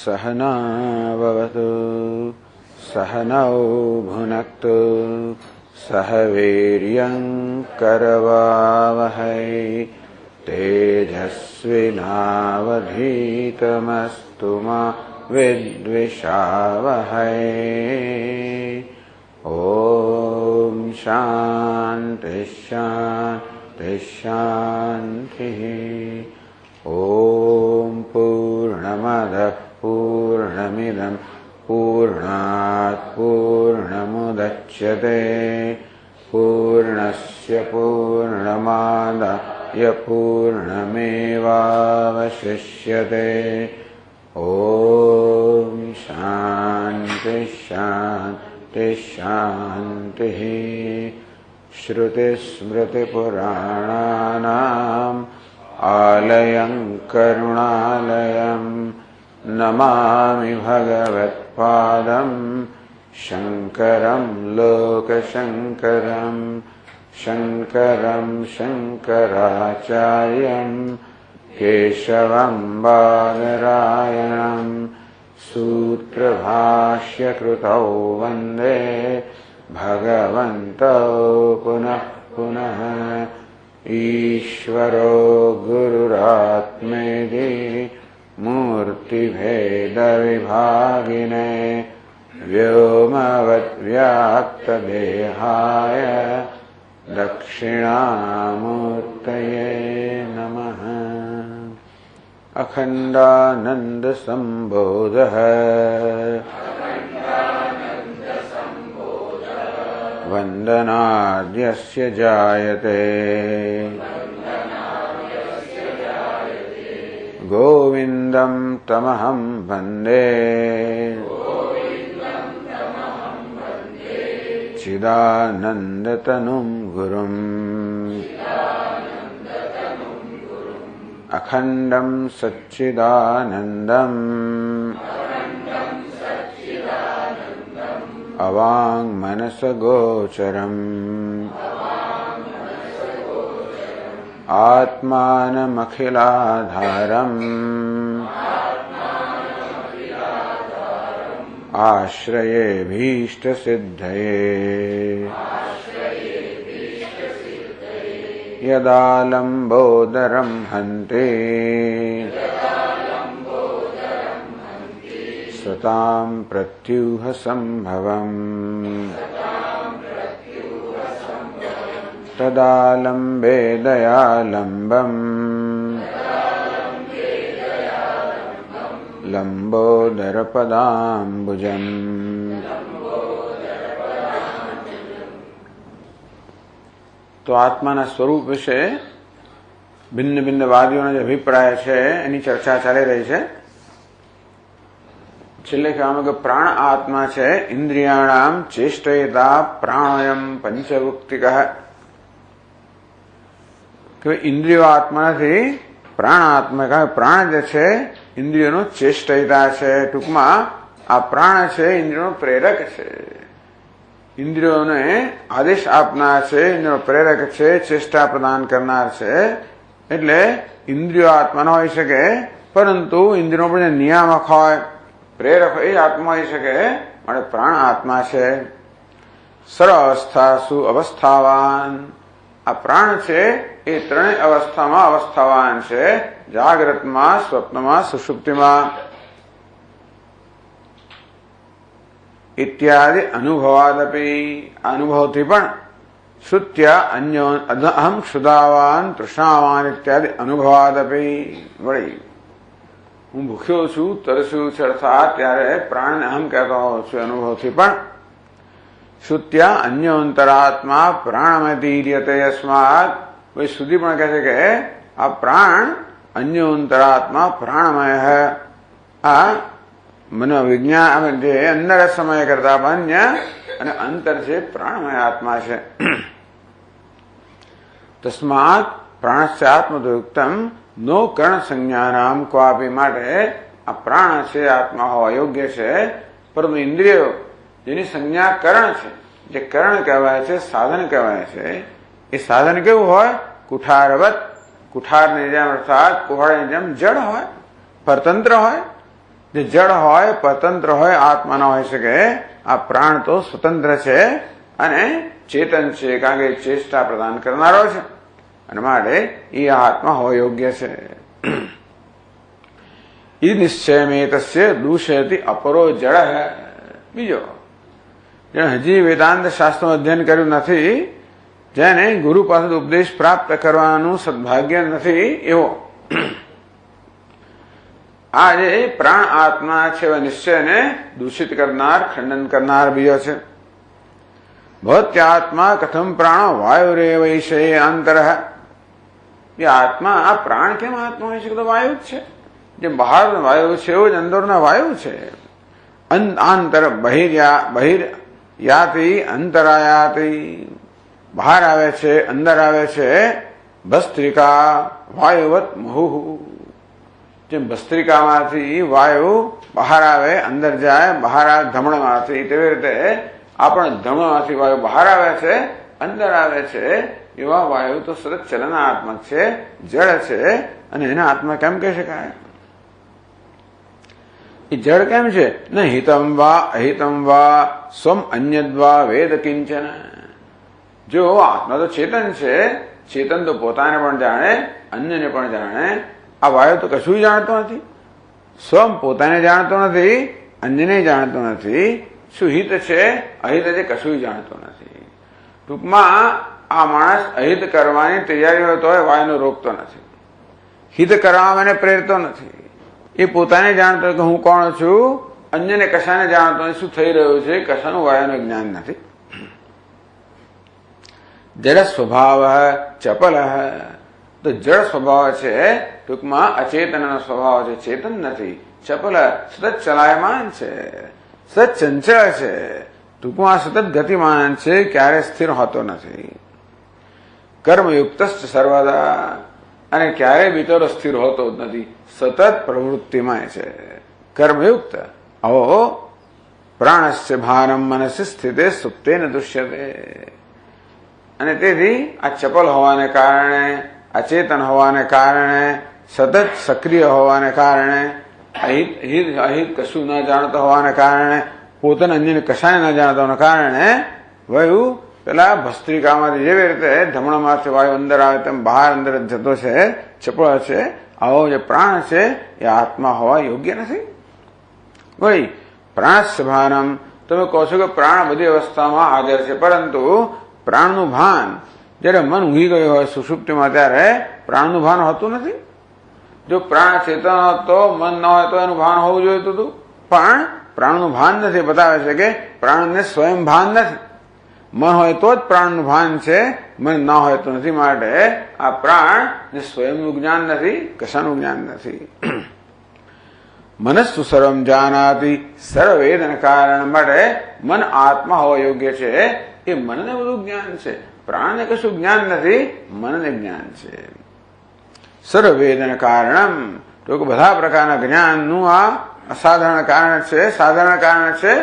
सहना भवतु सहनौ भुनक्तु सह वीर्यं करवावहै तेजस्विनावधीतमस्तु मा विद्विषावहै। ॐ शान्ति शान्ति शान्तिः। ॐ पूर्णमदः पूर्णमिदं पूर्णात् पूर्णमुदच्यते पूर्णस्य पूर्णमादाय पूर्णमेवावशिष्यते। ॐ शान्ति शान्ति शान्तिः। श्रुतिस्मृतिपुराणानाम् आलयं करुणालयं नमामि भगवत्पादं शङ्करं लोकशङ्करं शङ्करं शङ्कराचार्यं केशवं बादरायणं सूत्रभाष्यकृतौ वन्दे भगवन्तौ पुनः पुनः। ईश्वरो गुरुरात्मेति मूर्तिभेदविभागिने व्योमवद्व्याप्तदेहाय दक्षिणामूर्तये नमः। अखण्डानन्दसम्बोधः वन्दनाद्यस्य जायते गोविन्दं तमहं वन्दे चिदानन्दतनुं गुरुम् अखण्डं सच्चिदानन्दम् अवाङ्मनसगोचरम् आत्मानमखिलाधारम् आश्रयेऽभीष्टसिद्धये यदा लम्बोदरं हन्ति सतां प्रत्यूह सम्भवम् तदा लम्बे दयालम्बम् लम्बोदरपदाम्बुजम्। તો આત્માના સ્વરૂપ વિશે ભિન્ન ભિન્ન વાદીઓના જે અભિપ્રાય છે એની ચર્ચા ચાલી રહી છે. છેલ્લે કહેવામાં કે પ્રાણ આત્મા છે ઇન્દ્રિયાણામ ચેષ્ટયતા પ્રાણોયમ પંચભુક્તિક કે ઇન્દ્રિયો આત્મા નથી, પ્રાણ આત્મા. કારણ પ્રાણ જે છે ઇન્દ્રિયોનો ચેષ્ટયતા છે. ટૂંકમાં આ પ્રાણ છે ઇન્દ્રિયોનો પ્રેરક છે, ઇન્દ્રિયોને આદેશ આપનાર છે, ઇન્દ્રિયો પ્રેરક છે, ચેષ્ટા પ્રદાન કરનાર છે. એટલે ઇન્દ્રિયો આત્મા ન હોઈ શકે, પરંતુ ઇન્દ્રિયો પણ જે નિયામક હોય, પ્રેરક એ આત્મા હોઈ શકે. માટે પ્રાણ આત્મા છે. સર્વાવસ્થાસુ અવસ્થાવાન. આ પ્રાણ છે એ ત્રણેય અવસ્થામાં અવસ્થાવાન છે. જાગ્રતમાં, સ્વપ્નમાં, સુષુપ્તિમાં. ઇત્યાદિ અનુભવાદપી. અનુભવથી પણ શ્રુત્યા અન્ય અહમ ક્ષુદાવાન તૃષ્ણાવાન ઇત્યાદિ અનુભવાદપી. વળી હું ભૂખ્યો છું, તરસ્યું છે અર્થાત ત્યારે પ્રાણને અહમ કહેતો હોઉં છું અનુભવથી પણ. શ્રુત્યા અન્યોંતરાત્મા પ્રાણમતીર્યતે યસ્માત. ભાઈ સુધી પણ કહે છે કે આ પ્રાણ અન્યોંતરાત્મા પ્રાણમય. આ મનોવિજ્ઞાન જે અંદર સમય કરતા અન્ય અને અંતર છે પ્રાણમય આત્મા છે. તસ્માત પ્રાણસ્ય આત્મયુક્તમ નો કર્ણ સંજ્ઞાનામ ક્વાપી, માટે આ પ્રાણ છે આત્મા હોવા યોગ્ય છે, પરંતુ ઇન્દ્રિયો જેની સંજ્ઞા કર્ણ છે, જે કર્ણ કહેવાય છે, સાધન કહેવાય છે, એ સાધન કેવું હોય? કુઠારવત, કુઠારની જેમ અર્થાત કુહાડાની જેમ જડ હોય, પરતંત્ર હોય. જે જડ હોય, પરતંત્ર હોય, આત્મા ન હોઈ શકે. આ પ્રાણ તો સ્વતંત્ર છે અને ચેતન છે, કારણ કે ચેષ્ટા પ્રદાન કરનારો છે, અને માટે એ આત્મા હોવા યોગ્ય છે. ઈ નિશ્ચયમેતસ્ય દૂષયતિ અપરો જડ. બીજો, જેને હજી વેદાંત શાસ્ત્રનું અધ્યયન કર્યું નથી, જેને ગુરુ પાસે ઉપદેશ પ્રાપ્ત કરવાનું સદભાગ્ય નથી, એવો આ જે પ્રાણ આત્મા છે એવા નિશ્ચયને દૂષિત કરનાર, ખંડન કરનાર બીજો છે. ભવત્યાત્મા કથમ પ્રાણો વાયુરેવ ઈશે અંતર. એ આત્મા, આ પ્રાણ કેમ આત્મા હોય છે? તો વાયુ જ છે. જે બહાર વાયુ છે એવું જ અંદરના વાયુ છે. આંતર બહિર્યાતિ અંતરાયાતિ, બહાર આવે છે, અંદર આવે છે. ભસ્ત્રિકા વાયુવત મુહુ, જેમ ભસ્ત્રિકામાંથી વાયુ બહાર આવે, અંદર જાય, બહાર આવે ધમણમાંથી, તેવી રીતે આ પણ ધમણમાંથી વાયુ બહાર આવે છે, અંદર આવે છે. એવા વાયુ તો સતત ચલનાત્મક છે, જળ છે, અને એના આત્મા કેમ કહી શકાય? એ જળ કેમ છે? ન હિતમ વા અહિતમ વા સ્વમ અન્યદ્વા વેદ કિંચન. જો આત્મા તો ચેતન છે, ચેતન તો પોતાને પણ જાણે, અન્યને પણ જાણે. આ વાયુ તો કશું જાણતો નથી, સ્વમ પોતાને જાણતો નથી, અન્યને જાણતો નથી. શું હિત છે અહિત છે કશું જાણતો નથી. ટૂંકમાં આ માણસ અહિત કરવાની તૈયારી હોય તો વાયુને રોકતો નથી, હિત કરવામાં એને પ્રેરતો નથી. એ પોતાને જાણતો કે હું કોણ છું, અન્યને કશાને જાણતો નથી, શું થઈ રહ્યું છે કશાનું વાયુનું જ્ઞાન નથી. જળ સ્વભાવ ચપલ, તો જળ સ્વભાવ છે, ટૂંકમાં અચેતનનો સ્વભાવ છે, ચેતન નથી. ચપલ સતત ચલાયમાન છે, સતત ચંચળ છે, ટૂંકમાં સતત ગતિમાન છે, ક્યારે સ્થિર હોતો નથી. કર્મયુક્ત સર્વદા, અને ક્યારેય બિચારો સ્થિર હોતો જ નથી, સતત પ્રવૃત્તિમાં છે. કર્મયુક્ત અહો પ્રાણસ્ય ભાનમ મનસી સ્થિતે સુપ્તેન દુષ્યતે. અને તેથી આ ચપલ હોવાને કારણે, અચેતન હોવાને કારણે, સતત સક્રિય હોવાને કારણે, અહિત કશું ન જાણતો હોવાને કારણે, પોતાને અન્યને કશાને ન જાણતો હોવાને કારણે વાયુ પેલા ભસ્ત્રિકામાંથી જેવી રીતે ધમણમાંથી વાયુ અંદર આવે તેમ બહાર અંદર જતો છે, ચપળ છે. આવો જે પ્રાણ છે એ આત્મા હોવા યોગ્ય નથી. ભાઈ પ્રાણસ્ય ભાનમ, તમે કહો છો કે પ્રાણ બધી અવસ્થામાં હાજર છે, પરંતુ પ્રાણનું ભાન જયારે મન ઊંઘી ગયું હોય સુષુપ્તિમાં, ત્યારે પ્રાણનું ભાન હોતું નથી. જો પ્રાણ ચેતન હતો, મન ન હોય તો એનું ભાન હોવું જોઈતું હતું, પણ પ્રાણનું ભાન નથી. બતાવે છે કે પ્રાણને સ્વયં ભાન નથી. મન હોય તો જ પ્રાણનું ભાન છે, મન ન હોય તો નથી. માટે આ પ્રાણ ને સ્વયંનું જ્ઞાન નથી, કશાનું જ્ઞાન નથી. મનસ્સુ સર્વમ જાનાતિ સર્વવેદન કારણ, માટે મન આત્મા હોવા યોગ્ય છે. એ મનને બધું જ્ઞાન છે, પ્રાણને કશું જ્ઞાન નથી, મનને જ્ઞાન છે. સર્વવેદન કારણમ, તો બધા પ્રકારના જ્ઞાનનું આ અસાધારણ કારણ છે, સાધારણ કારણ છે.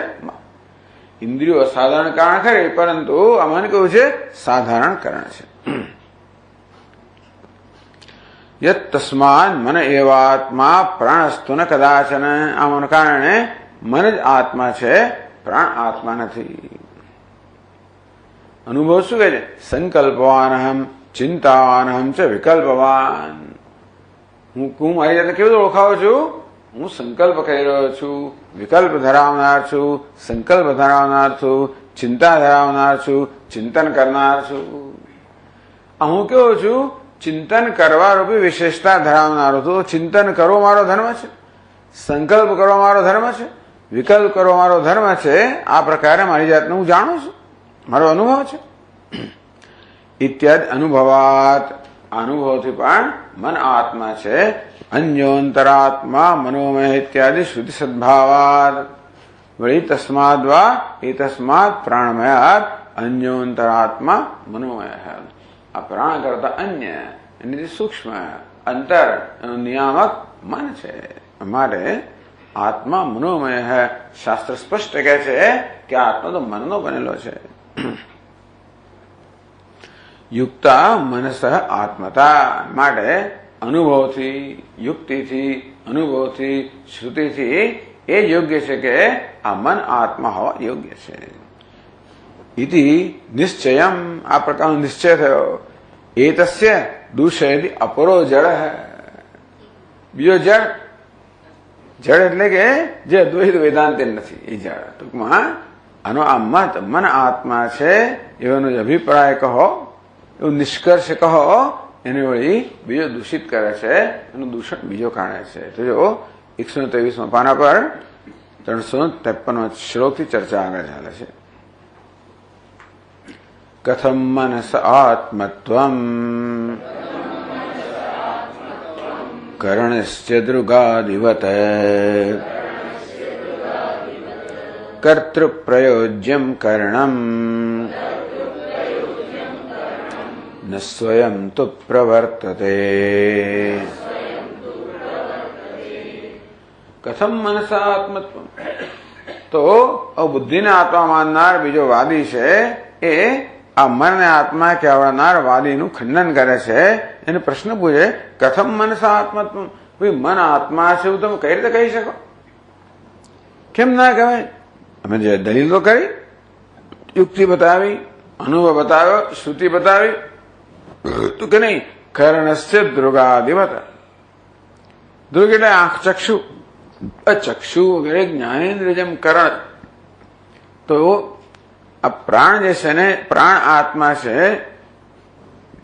ઇન્દ્રિયો અસાધારણ કારણ ખરી, પરંતુ આ મન કેવું છે? સાધારણ કારણ છે. યત તસ્માન મન એવાત્મા પ્રાણસ્તુ ન કદાચન. આના કારણે મન જ આત્મા છે, પ્રાણ આત્મા નથી. અનુભવ શું કહે છે? સંકલ્પવાનહમ ચિંતાવાનહમ ચ વિકલ્પવાન. હું મારી જાતે કેવી રીતે ઓળખાવું છું? હું સંકલ્પ કરી રહ્યો છું, વિકલ્પ ધરાવનાર છું, સંકલ્પ ધરાવનાર છું, ચિંતા ધરાવનાર છું, ચિંતન કરનાર છું. હું કેવો છું? ચિંતન કરવા રૂપી વિશેષતા ધરાવનારો છું. ચિંતન કરવો મારો ધર્મ છે, સંકલ્પ કરવો મારો ધર્મ છે, વિકલ્પ કરવો મારો ધર્મ છે. આ પ્રકારે મારી જાતને હું જાણું છું, મારો અનુભવ છે. ઇત્યાદિ અનુભવાત, અનુભવથી પણ મન આત્મા છે. અન્યોંતરાત્મા મનોમય ઇત્યાદિ શ્રુતિ સદભાવાદ. વળી તસ્માદ્વા એ તસ્માત પ્રાણમયાત અન્યોંતરાત્મા મનોમય. આ પ્રાણ કરતા અન્ય એની સૂક્ષ્મ અંતર એનું નિયામક મન છે. અમારે આત્મા મનોમય હૈ. શાસ્ત્ર સ્પષ્ટ કહે છે કે આત્મા તો મનનો બનેલો છે. યુક્તા મનસ આત્મતા. માટે અનુભવથી, યુક્તિથી, અનુભવથી, શ્રુતિથી એ યોગ્ય છે કે આ મન આત્મા હોવા યોગ્ય છે. ઇતિ નિશ્ચયમ. આ પ્રકારનો નિશ્ચય થયો. એતસ્ય દૂષયથી અપરો જળ. બીજો જળ, જળ એટલે કે જે અદ્વૈત વેદાંત નથી એ જળ. ટૂંકમાં આનો આ મત મન આત્મા છે એવાનો અભિપ્રાય કહો, એવું નિષ્કર્ષ કહો, એને વળી બીજો દૂષિત કરે છે. એનું દૂષણ બીજો કારણે છે. તો જો 123 પાના પર 353 શ્લોકથી ચર્ચા આગળ ચાલે છે. કથમ મનસ આત્મત્વમ કર્ણસ્ય દૃગાદિવત કર્તૃપ્રયોજ્યમ કર્ણમ ન સ્વયં તુ પ્રવર્તતે. કથમ મનસા આત્મત્વ. તો બુદ્ધિને આત્મા માનનાર બીજો વાદી છે એ આ મનને આત્મા કહેવાનાર વાદીનું ખંડન કરે છે. એને પ્રશ્ન પૂછે, કથમ મનસા આત્મત્વ. ભાઈ મન આત્મા છે એવું તમે કઈ રીતે કહી શકો? કેમ ના કહેવાય? અમે જે દલીલો કરી, યુક્તિ બતાવી, અનુભવ બતાવ્યો, શ્રુતિ બતાવી, તો કે નહીં કર્ણસ્ય દૃગાદિવત. દૃગ એટલે આંખ, ચક્ષુ. ચક્ષુ વગેરે જ્ઞાનેન્દ્ર જેમ કરણ. તો આ પ્રાણ જે છે ને, પ્રાણ આત્મા છે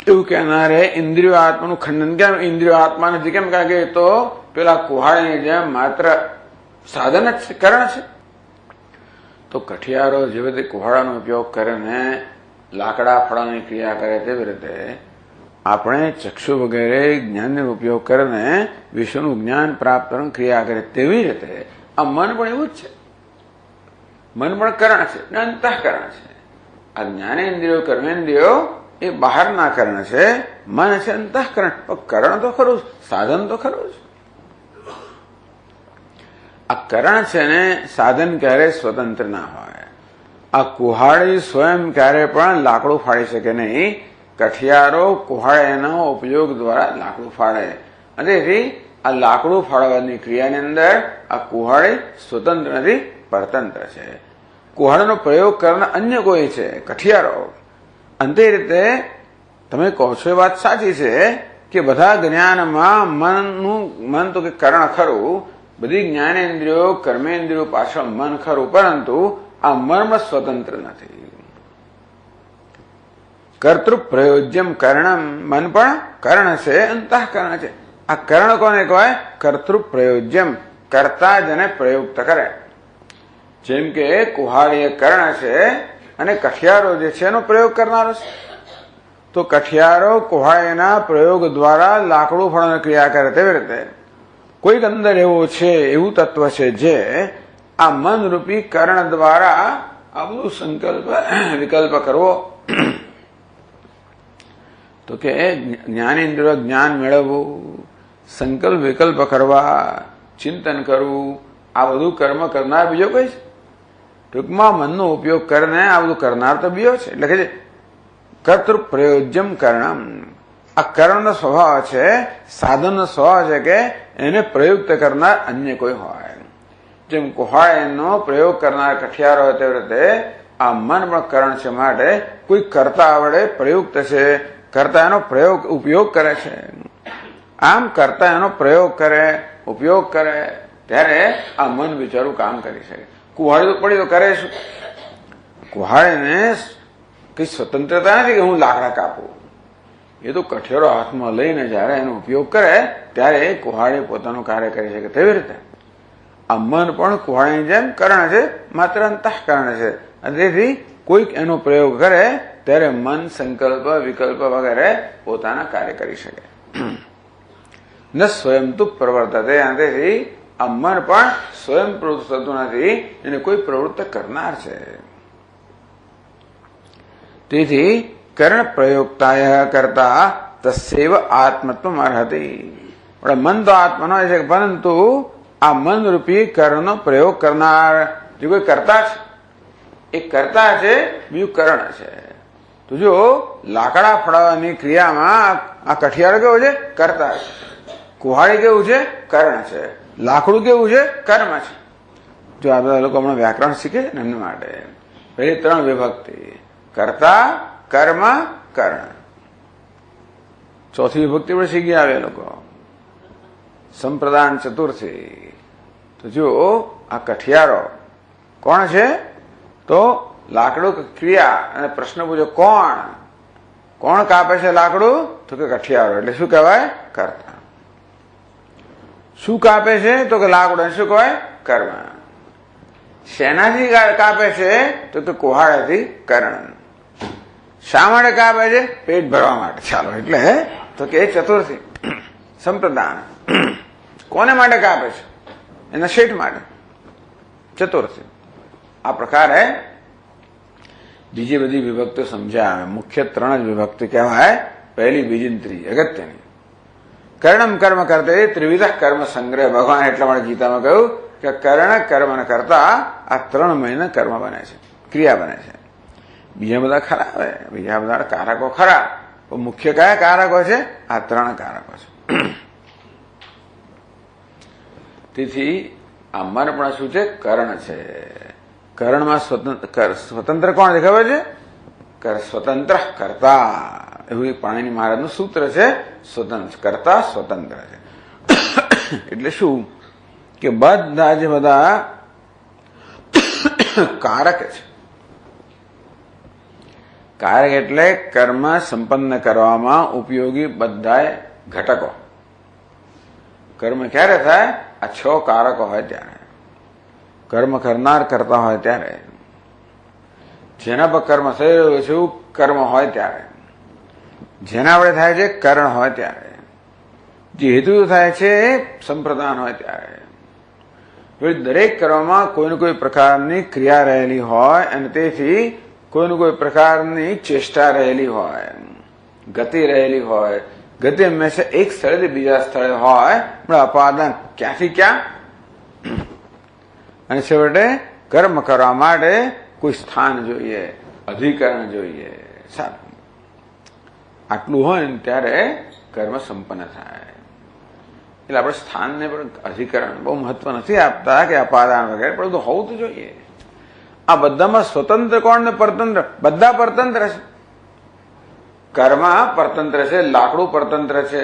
એવું કહેનારે ઇન્દ્રિયો આત્માનું ખંડન કેમ? ઇન્દ્રિયો આત્મા નથી કેમ? કારણ કે તો પેલા કુહાડીની જેમ માત્ર સાધન જ છે, કરણ છે. તો કઠિયારો જેવી રીતે કુહાડાનો ઉપયોગ કરે ને લાકડા ફળાની ક્રિયા કરે તેવી રીતે આપણે ચક્ષુ વગેરે જ્ઞાનનો ઉપયોગ કરીને વિશ્વનું જ્ઞાન પ્રાપ્ત કરવાની ક્રિયા કરે તેવી રીતે આ મન પણ એવું જ છે. મન પણ કરણ છે ને અંતઃકરણ છે. આ જ્ઞાનેન્દ્રિયો, કર્મેન્દ્રિયો એ બહારના કરણ છે, મન છે અંતઃકરણ. કરણ તો ખરું, સાધન તો ખરું જ. આ કરણ છે ને સાધન ક્યારે સ્વતંત્ર ના હોય. આ કુહાડી સ્વયં ક્યારે પણ લાકડું ફાડી શકે નહીં. કઠિયારો કુહાડીનો ઉપયોગ દ્વારા લાકડું ફાડે. અને તેથી આ લાકડું ફાડવાની ક્રિયાની અંદર આ કુહાડી સ્વતંત્ર નથી, પરતંત્ર છે. કુહાડીનો પ્રયોગ કરનાર અન્ય કોઈ છે, કઠિયારો. અંતે રીતે તમે કહો છો એ વાત સાચી છે કે બધા જ્ઞાનમાં મન તો કે કરણ ખરું, બધી જ્ઞાનેન્દ્રિયો, કર્મેન્દ્રિયો પાછળ મન ખરું, પરંતુ આ મર્મ સ્વતંત્ર નથી. કર્તૃ પ્રયોજ્યમ કર્ણમ. મન પણ કર્ણ છે, અંતઃકરણ છે. આ કર્ણ કોને કહેવાય? કર્તૃ પ્રયોજ્યમ. કર્તા જેને પ્રયુક્ત કરે. જેમ કે કુહાડી કર્ણ છે અને કઠિયારો જે છે એનો પ્રયોગ કરનારો છે. તો કઠિયારો કુહાડીના પ્રયોગ દ્વારા લાકડું ફળવાની ક્રિયા કરે તેવી રીતે કોઈક અંદર એવો છે, એવું તત્વ છે જે આ મન રૂપી કર્ણ દ્વારા આ બધું સંકલ્પ વિકલ્પ કરવો, તો કે જ્ઞાનેન્દ્રિય જ્ઞાન મેળવવું, સંકલ્પ વિકલ્પ કરવા, ચિંતન કરવું, આ બધું કર્મ કરનાર બીજો કોઈ છે? ટૂંકમાં મનનો ઉપયોગ કરીને આ બધું કરનાર તો બીજો છે. એટલે કે કર્તૃ પ્રયોજ્યમ કર્ણમ. આ કર્ણનો સ્વભાવ છે, સાધનનો સ્વભાવ છે કે એને પ્રયુક્ત કરનાર અન્ય કોઈ હોય. જેમ કુહાડીનો પ્રયોગ કરનાર કઠિયારો હોય તેવી રીતે આ મન પણ કરણ છે. માટે કોઈ કરતા આવડે, પ્રયુક્ત છે, કરતા એનો પ્રયોગ ઉપયોગ કરે છે. આમ કરતા એનો પ્રયોગ કરે, ઉપયોગ કરે ત્યારે આ મન બિચારું કામ કરી શકે. કુહાડી તો પડી તો કરે શું? કુહાડીને કઈ સ્વતંત્રતા નથી કે હું લાકડા કાપું. એ તો કઠિયારો હાથમાં લઈને જયારે એનો ઉપયોગ કરે ત્યારે કુહાડી પોતાનું કાર્ય કરી શકે. તેવી રીતે આ મન પણ કુહાડીની જેમ કરણ છે, માત્ર અંતઃકરણ છે. અને તેથી કોઈક એનો પ્રયોગ કરે ત્યારે મન સંકલ્પ વિકલ્પ વગેરે પોતાના કાર્ય કરી શકે. ન સ્વયં તુ પ્રવર્તતે. અને તેથી આ મન પણ સ્વયં પ્રવૃત્ત થતું નથી, એને કોઈ પ્રવૃત્ત કરનાર છે. તેથી કર્ણ પ્રયોગતાય કરતા તસ્સૈવ આત્મત્વમ અર્હતિ. મન તો આત્માનો છે, પરંતુ આ મનરૂપી કર્ણનો પ્રયોગ કરનાર જે કોઈ કર્તા છે, એ કર્તા છે, બીજું કરણ છે. તો જો લાકડા ફળવાની ક્રિયામાં આ કઠિયારો કેવો છે? કર્તા છે. કુહાડી કેવું છે? કર્ણ છે. લાકડું કેવું છે? કર્મ છે. જો આ બધા લોકો હમણાં વ્યાકરણ શીખે છે ને એમના માટે પહેલી 3 વિભક્તિ: કર્તા, કર્મ, કર્ણ. ચોથી વિભક્તિ પણ શીખી આવે લોકો, સંપ્રદાન ચતુર્થી. તો જો આ કઠિયારો કોણ છે? તો લાકડું ક્રિયા. અને પ્રશ્ન પૂછો કોણ કાપે છે લાકડું? તો કે કઠિયારો. એટલે શું કહેવાય? કર્તા. શું કાપે છે? તો કે લાકડું. શું કહેવાય? કર્મ. શેનાથી કાપે છે? તો કે કુહાડાથી. કર્ણ. શા માટે કાપે છે? પેટ ભરવા માટે. ચાલો, એટલે તો કે ચતુર્થી સંપ્રદાન. કોને માટે કાપે છે? એના શેઠ માટે. ચતુર્થી. આ પ્રકારે બીજી બધી વિભક્તિ સમજાવે. મુખ્ય 3 જ વિભક્તિ કહેવાય, પહેલી, બીજી ને ત્રીજી અગત્યની. કર્ણમ કર્મ કરતે ત્રિવિધ કર્મ સંગ્રહ. ભગવાન એટલા માટે ગીતામાં કહ્યું કે કર્ણ, કર્મ અને કર્તા આ 3 મહિને કર્મ બને છે, ક્રિયા બને છે. બીજા બધા ખરા હવે, બીજા બધા કારકો ખરા, પણ મુખ્ય કયા કારકો છે? આ 3 કારકો છે. તેથી આ મન પણ શું છે? કર્ણ છે. કર્ણમાં સ્વતંત્ર કોણ છે ખબર છે? સ્વતંત્ર કર્તા. એવું એક પાણીની મહારાજનું સૂત્ર છે. સ્વતંત્ર કર્તા સ્વતંત્ર છે. એટલે શું કે બધા જે બધા કારક છે, કારક એટલે કર્મ સંપન્ન કરવામાં ઉપયોગી બધા ઘટકો. કર્મ ક્યારે થાય? આ 6 કારકો હોય ત્યારે. કર્મ કરનાર કરતા હોય ત્યારે, જેના પર કર્મ થઈ રહ્યું છે એવું કર્મ હોય ત્યારે, જેના વડે થાય છે કરણ હોય ત્યારે, જે હેતુ થાય છે સંપ્રદાન હોય ત્યારે. દરેક કર્મમાં કોઈને કોઈ પ્રકારની ક્રિયા રહેલી હોય અને તેથી કોઈને કોઈ પ્રકારની ચેષ્ટા રહેલી હોય, ગતિ રહેલી હોય. ગતિ હંમેશા એક સ્થળેથી બીજા સ્થળે હોય, પણ અપાદાન ક્યાંથી ક્યાં. અને છેવટે કર્મ કરવા માટે કોઈ સ્થાન જોઈએ, અધિકરણ જોઈએ. સારું, આટલું હોય ને ત્યારે કર્મ સંપન્ન થાય. એટલે આપણે સ્થાનને પણ અધિકરણ બહુ મહત્વ નથી આપતા કે અપાદાન વગેરે, પણ બધું હોવું તો જોઈએ. આ બધામાં સ્વતંત્ર કોણ ને પરતંત્ર? બધા પરતંત્ર છે. કર્મ પરતંત્ર છે, લાકડું પરતંત્ર છે,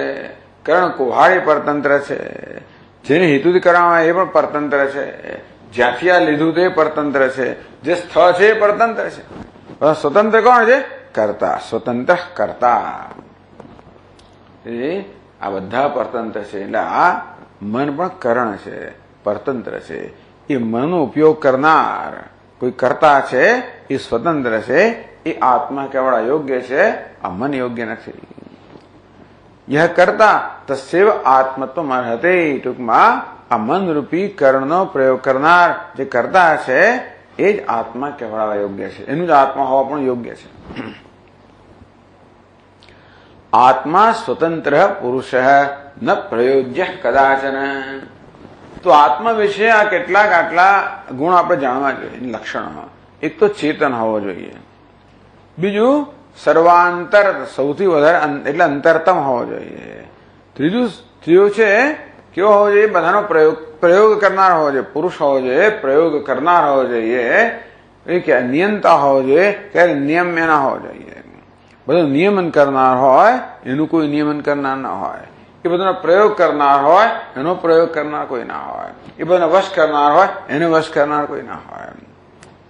કર્ણ કુહાડી પરતંત્ર છે, જેને હેતુથી કરવામાં એ પણ પરતંત્ર છે, જ્યાંથી આ લીધું તે પરતંત્ર છે, જે સ્થળ છે એ પરતંત્ર છે. સ્વતંત્ર કોણ છે? કર્તા. સ્વતંત્ર કર્તા. આ બધા પરતંત્ર છે. એટલે આ મન પણ કરણ છે, પરતંત્ર છે. એ મનનો ઉપયોગ કરનાર કોઈ કર્તા છે, એ સ્વતંત્ર છે. એ આત્મા કેવળ યોગ્ય છે, આ મન યોગ્ય નથી. યહ કર્તા તસ્યૈવ આત્મત્વમ અર્હતે. ટૂંકમાં આ મનરૂપી કર્ણનો પ્રયોગ કરનાર જે કર્તા છે એ જ આત્મા કહેવાવા યોગ્ય છે. એનું જ આત્મા હોવા પણ યોગ્ય છે. આત્મા સ્વતંત્ર પુરુષ ન પ્રયોજ્ય કદાચન. તો આત્મા વિશે આ કેટલાક આટલા ગુણ આપણે જાણવા જોઈએ. એની લક્ષણમાં એક તો ચેતન હોવો જોઈએ, બીજું સર્વાંતર, સૌથી વધારે એટલે અંતરતમ હોવો જોઈએ, ત્રીજું છે કેવો હોવો જોઈએ? બધાનો પ્રયોગ કરનાર હોવો જોઈએ, પુરુષ હોવો જોઈએ, પ્રયોગ કરનાર હોવો જોઈએ, કે નિયંતા હોવો જોઈએ, ક્યારે નિયમ એના હોવો જોઈએ. બધું નિયમન કરનાર હોય, એનું કોઈ નિયમન કરનાર ના હોય. એ બધાનો પ્રયોગ કરનાર હોય, એનો પ્રયોગ કરનાર કોઈ ના હોય. એ બધાનો વશ કરનાર હોય, એને વશ કરનાર કોઈ ના હોય.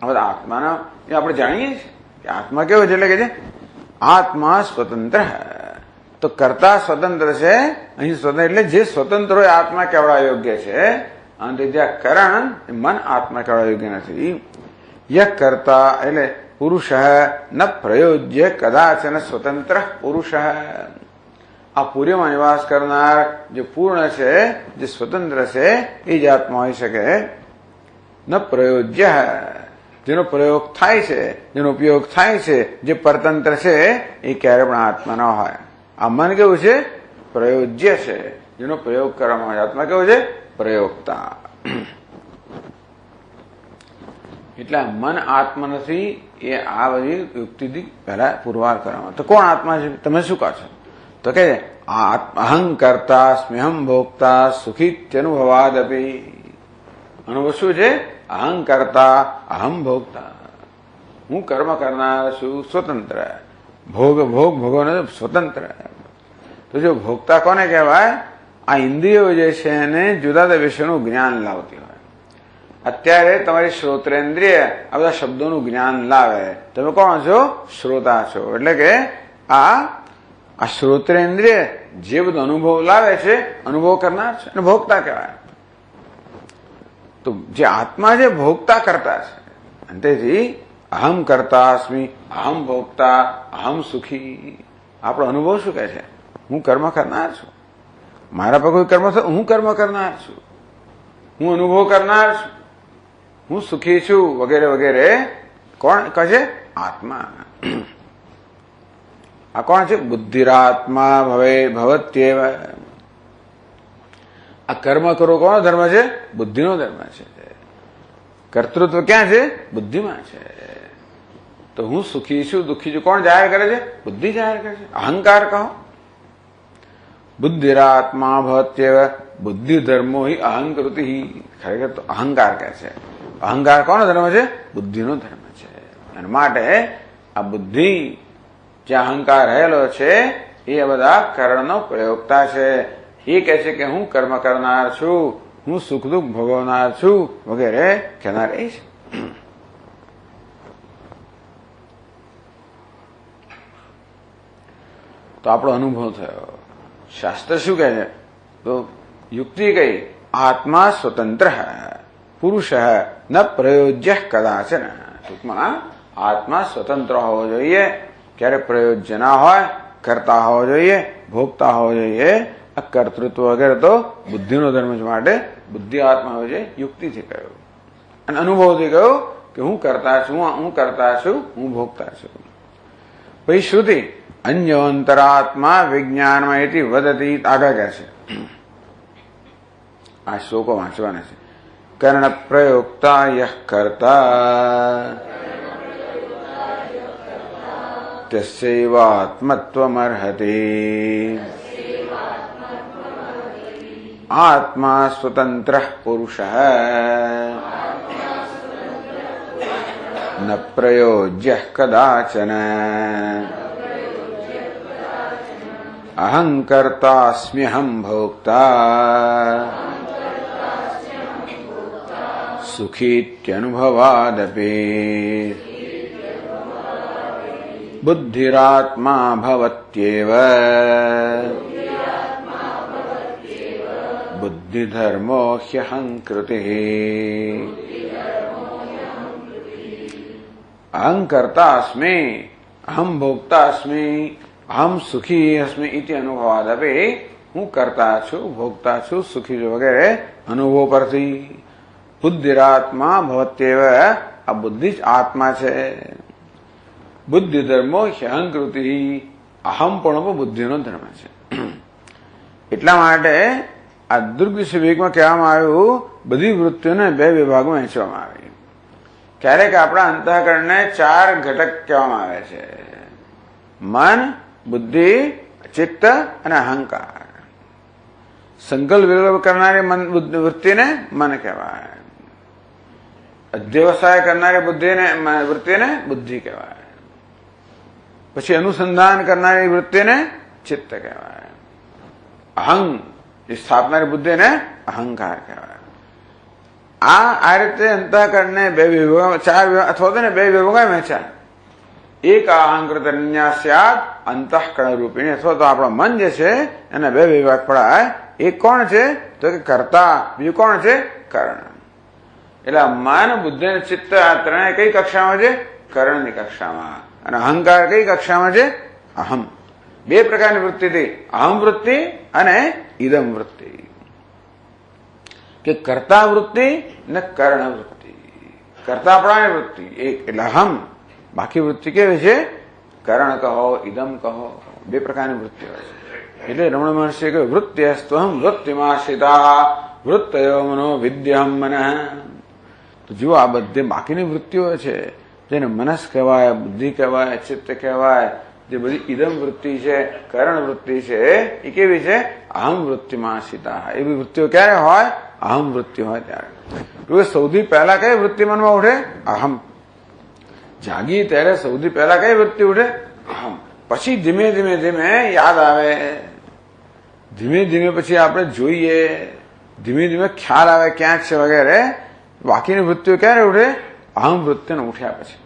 આ બધા આત્માના એ આપણે જાણીએ છીએ કે આત્મા કેવો છે. એટલે કે છે આત્મા સ્વતંત્ર. તો કરતા સ્વતંત્ર છે. અહીં સ્વતંત્ર એટલે જે સ્વતંત્ર હોય આત્મા કેવડા યોગ્ય છે. અને જ્યાં કરણ મન આત્મા કેવડા યોગ્ય નથી. યહ કરતા એટલે પુરુષ ન પ્રયોજ્ય કદાચન સ્વતંત્ર પુરુષ. આ પૂર્યમાં નિવાસ કરનાર જે પૂર્ણ છે, જે સ્વતંત્ર છે, એ જ આત્મા હોઈ શકે. ન પ્રયોજ્ય, જેનો પ્રયોગ થાય છે, જેનો ઉપયોગ થાય છે, જે પરતંત્ર છે, એ ક્યારે પણ આત્મા ન હોય. આ મન કેવું છે? પ્રયોજ્ય છે, જેનો પ્રયોગ કરવામાં આવે. આત્મા કેવું છે? પ્રયોગતા. એટલે મન આત્મા નથી, એ આ બધી યુક્તિથી પહેલા પુરવાર કરવામાં. તો કોણ આત્મા છે? તમે શું કહો છો? તો કે અહં કર્તા સ્મ્યહમ ભોક્તા સુખીત્યનુભવાદપી. અનુભવ શું છે? અહં કર્તા અહમ ભોક્તા. હું કર્મ કરનાર છું, સ્વતંત્ર. ભોગોને સ્વતંત્ર. તો જો ભોગતા કોને કહેવાય? આ ઇન્દ્રિયો જે છે એને જુદા જુદા વિષયનું જ્ઞાન લાવતી હોય. અત્યારે તમારી શ્રોત્રેન્દ્રિય આ બધા શબ્દોનું જ્ઞાન લાવે. તમે કોણ છો? શ્રોતા છો. એટલે કે આ શ્રોત્રેન્દ્રિય જે બધો અનુભવ લાવે છે, અનુભવ કરનાર છે, અને ભોગતા કહેવાય. તો જે આત્મા જે ભોગતા કરતા છે, અને તેથી અહમ કરતા અસ્મિ, અહમ ભોગતા, અહમ સુખી. આપણો અનુભવ શું કહે છે? હું કર્મ કરનાર છું. મારા પર કોઈ કર્મ થયું, હું કર્મ કરનાર છું. હું અનુભવ કરનાર છું. હું સુખી છું, વગેરે વગેરે. કોણ કહે છે? આત્મા. આ કોણ છે? બુદ્ધિરાત્મા ભવે ભવત્યેવ. આ કર્મ કરો કોનો ધર્મ છે? બુદ્ધિનો ધર્મ છે. કર્તૃત્વ ક્યાં છે? બુદ્ધિમાં છે. તો હું સુખી છું, દુઃખી છું, કોણ જાહેર કરે છે? બુદ્ધિ જાહેર કરે છે. અહંકાર કહો. બુદ્ધિરાત્મા ભવત્યેવ બુદ્ધિ ધર્મો હિ અહંકૃતિ. ખરેખર તો અહંકાર કહે છે. અહંકાર કોનો ધર્મ છે? બુદ્ધિનો ધર્મ છે. અને માટે આ બુદ્ધિ જે અહંકાર રહેલો છે એ બધા કર્ણનો પ્રયોગતા છે. એ કહે છે કે હું કર્મ કરનાર છું, હું સુખ દુઃખ ભોગવનાર છું, વગેરે કહેનાર એ છે. તો આપણો અનુભવ થયો. શાસ્ત્ર શું કહે છે? તો યુક્તિ કઈ? આત્મા સ્વતંત્ર પુરુષ ન પ્રયોજ્ય કદાચન. ટૂંકમાં આત્મા સ્વતંત્ર હોવો જોઈએ, ક્યારે પ્રયોજ્ય ના હોય, કરતા હોવો જોઈએ, ભોગતા હોવો જોઈએ. આ કર્તૃત્વ વગેરે તો બુદ્ધિનો ધર્મ છે. માટે બુદ્ધિ આત્મા હોય છે, યુક્તિથી કહ્યું. અને અનુભવથી કહ્યું કે હું કરતા છું, હું કરતા છું, હું ભોગતા છું. પછી શ્રુતિ અન્ય અંતરાત્મા વિજ્ઞાનમાં એથી વધતી આગળ કહે છે. આ શ્લોકો વાંચવાના છે. કર્ણ પ્રયોગતા યહ કર્તા તસ્યૈવાત્મત્વમર્હતિ. આત્મા સ્વતંત્ર પુરુષ ન પ્રયોજ્ય કદાચન. અહં કર્તાસ્મ્યહં ભોક્તા સુખીત્યનુભવાદપી. બુદ્ધિરાત્મા ભવત્યેવ બુદ્ધિધર્મો હ્યહંકૃતિ. અહં કર્તા અસ્મિ, અહમ ભોક્તા અસ્મિ, અહમ સુખી અસ્મિ ઇતિ અનુભવાદપે. હું કરતા છું, ભોગતા છું, સુખી છું, વગેરે અનુભવ પરથી. બુદ્ધિરાત્મા ભવત્યેવ. આ બુદ્ધિ જ આત્મા છે. બુદ્ધિ ધર્મો હ્યહંકૃતિ. અહમ પણ બુદ્ધિનો ધર્મ છે. એટલા માટે આ દુર્ગવિષય વિવેકમાં કહેવામાં આવ્યું બધી વૃત્તિઓને બે વિભાગમાં વહેંચવામાં આવી. ક્યારેક આપણા અંતઃકરણને 4 ઘટક કહેવામાં આવે છે: મન, બુદ્ધિ, ચિત્ત અને અહંકાર. સંકલ્પ વિકલ્પ કરનારી વૃત્તિને મન કહેવાય. અધ્યવસાય કરનારી વૃત્તિને બુદ્ધિ કહેવાય. પછી અનુસંધાન કરનારી વૃત્તિને ચિત્ત કહેવાય. અહં એ સ્થાપનારી બુદ્ધિને અહંકાર કહેવાય. આ રીતે અંતઃકરણને 2 વિભાગ, 4 વિભાગ અથવા તો 2 વિભાગમાં વહેંચાય. એક અહંકૃત સ્યાદ અંતઃકરણ રૂપિણી. અથવા તો આપણો મન જે છે એના 2 વિભાગ પડાય. એક કોણ છે? તો કે કર્તા. બીજું કોણ છે? કર્ણ. એટલે મન, બુદ્ધિ અને ચિત્ત આ ત્રણેય કઈ કક્ષામાં છે? કર્ણની કક્ષામાં. અને અહંકાર કઈ કક્ષામાં છે? અહમ. 2 પ્રકારની વૃત્તિથી, અહમ વૃત્તિ અને ઇદમ વૃત્તિ. કે કર્તા વૃત્તિ ને કર્ણ વૃત્તિ. કર્તાપણાની વૃત્તિ એક એટલે અહમ. બાકી વૃત્તિ કેવી છે? કર્ણ કહો, ઇદમ કહો. બે પ્રકારની વૃત્તિ હોય છે. એટલે રમણ મહર્ષિએ કહ્યું વૃત્તિસ્ત્વહમ વૃત્તિમાશ્રિતા વૃત્તયો મનો વિદ્યહમ મન. તો જુઓ આ બધી બાકીની વૃત્તિઓ છે જેને મનસ કહેવાય, બુદ્ધિ કહેવાય, ચિત્ત કહેવાય, જે બધી ઇદમ વૃત્તિ છે, કરણ વૃત્તિ છે, એ કેવી છે? અહમ વૃત્તિમાં સીતા. એવી વૃત્તિઓ ક્યારે હોય? અહમ વૃત્તિ હોય ત્યારે. તો સૌથી પહેલા કઈ વૃત્તિ મનમાં ઉઠે? અહમ. જાગીએ ત્યારે સૌથી પહેલા કઈ વૃત્તિ ઉઠે? અહમ. પછી ધીમે ધીમે ધીમે યાદ આવે, ધીમે ધીમે પછી આપણે જોઈએ, ધીમે ધીમે ખ્યાલ આવે ક્યાંક છે વગેરે. બાકીની વૃત્તિઓ ક્યારે ઉઠે? અહમ વૃત્તિને ઉઠ્યા પછી.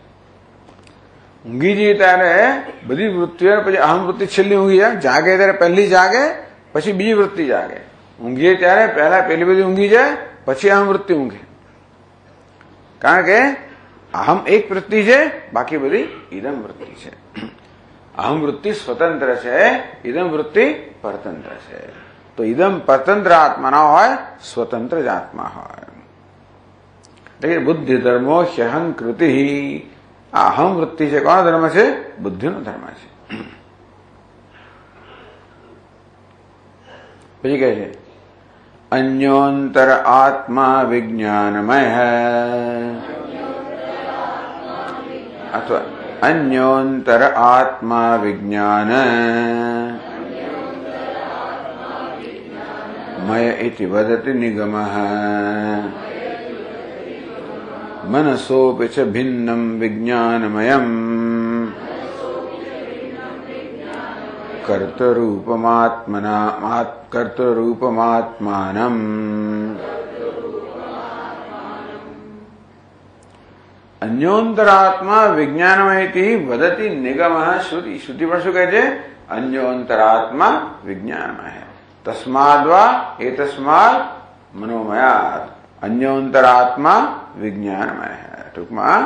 ઊંઘી જઈએ ત્યારે બધી વૃત્તિઓ, પછી અહમ વૃત્તિ છેલ્લી ઊંઘી જાય. જાગે ત્યારે પહેલી જાગે, પછી બીજી વૃત્તિ જાગે. ઊંઘીએ ત્યારે પહેલા પેલી બધી ઊંઘી જાય, પછી અહમ વૃત્તિ ઊંઘે. કારણ કે અહમ એક વૃત્તિ છે, બાકી બધી ઇદમ વૃત્તિ છે. અહમ વૃત્તિ સ્વતંત્ર છે, ઇદમ વૃત્તિ પરતંત્ર છે. તો ઇદમ પરતંત્ર આત્મા ના હોય, સ્વતંત્ર જ આત્મા હોય. એટલે બુદ્ધિ ધર્મો હ્યહંકૃતિ. આ અહમ વૃત્તિ છે, કોનો ધર્મ છે? બુદ્ધિનો ધર્મ છે. પછી કહે છે અન્યોંતર આત્મા વિજ્ઞાનમય અથવા અન્યોંતર આત્મા વિજ્ઞાન મય ઇતિ વદતિ નિગમઃ મનસોપી ચ ભિન્નમ વિજ્ઞાનમયમ કર્તૃરૂપમાત્માનમ. અન્યોંતરાત્મા વિજ્ઞાનમયથી વદતિ નિગમ શ્રુતિ. શ્રુતિ પણ શું કહે છે? અન્યોંતરાત્મા વિજ્ઞાનમય. તસ્માદ્વા એતસ્માદ મનોમયાત અન્યોંતરાત્મા વિજ્ઞાનમય. ટૂંકમાં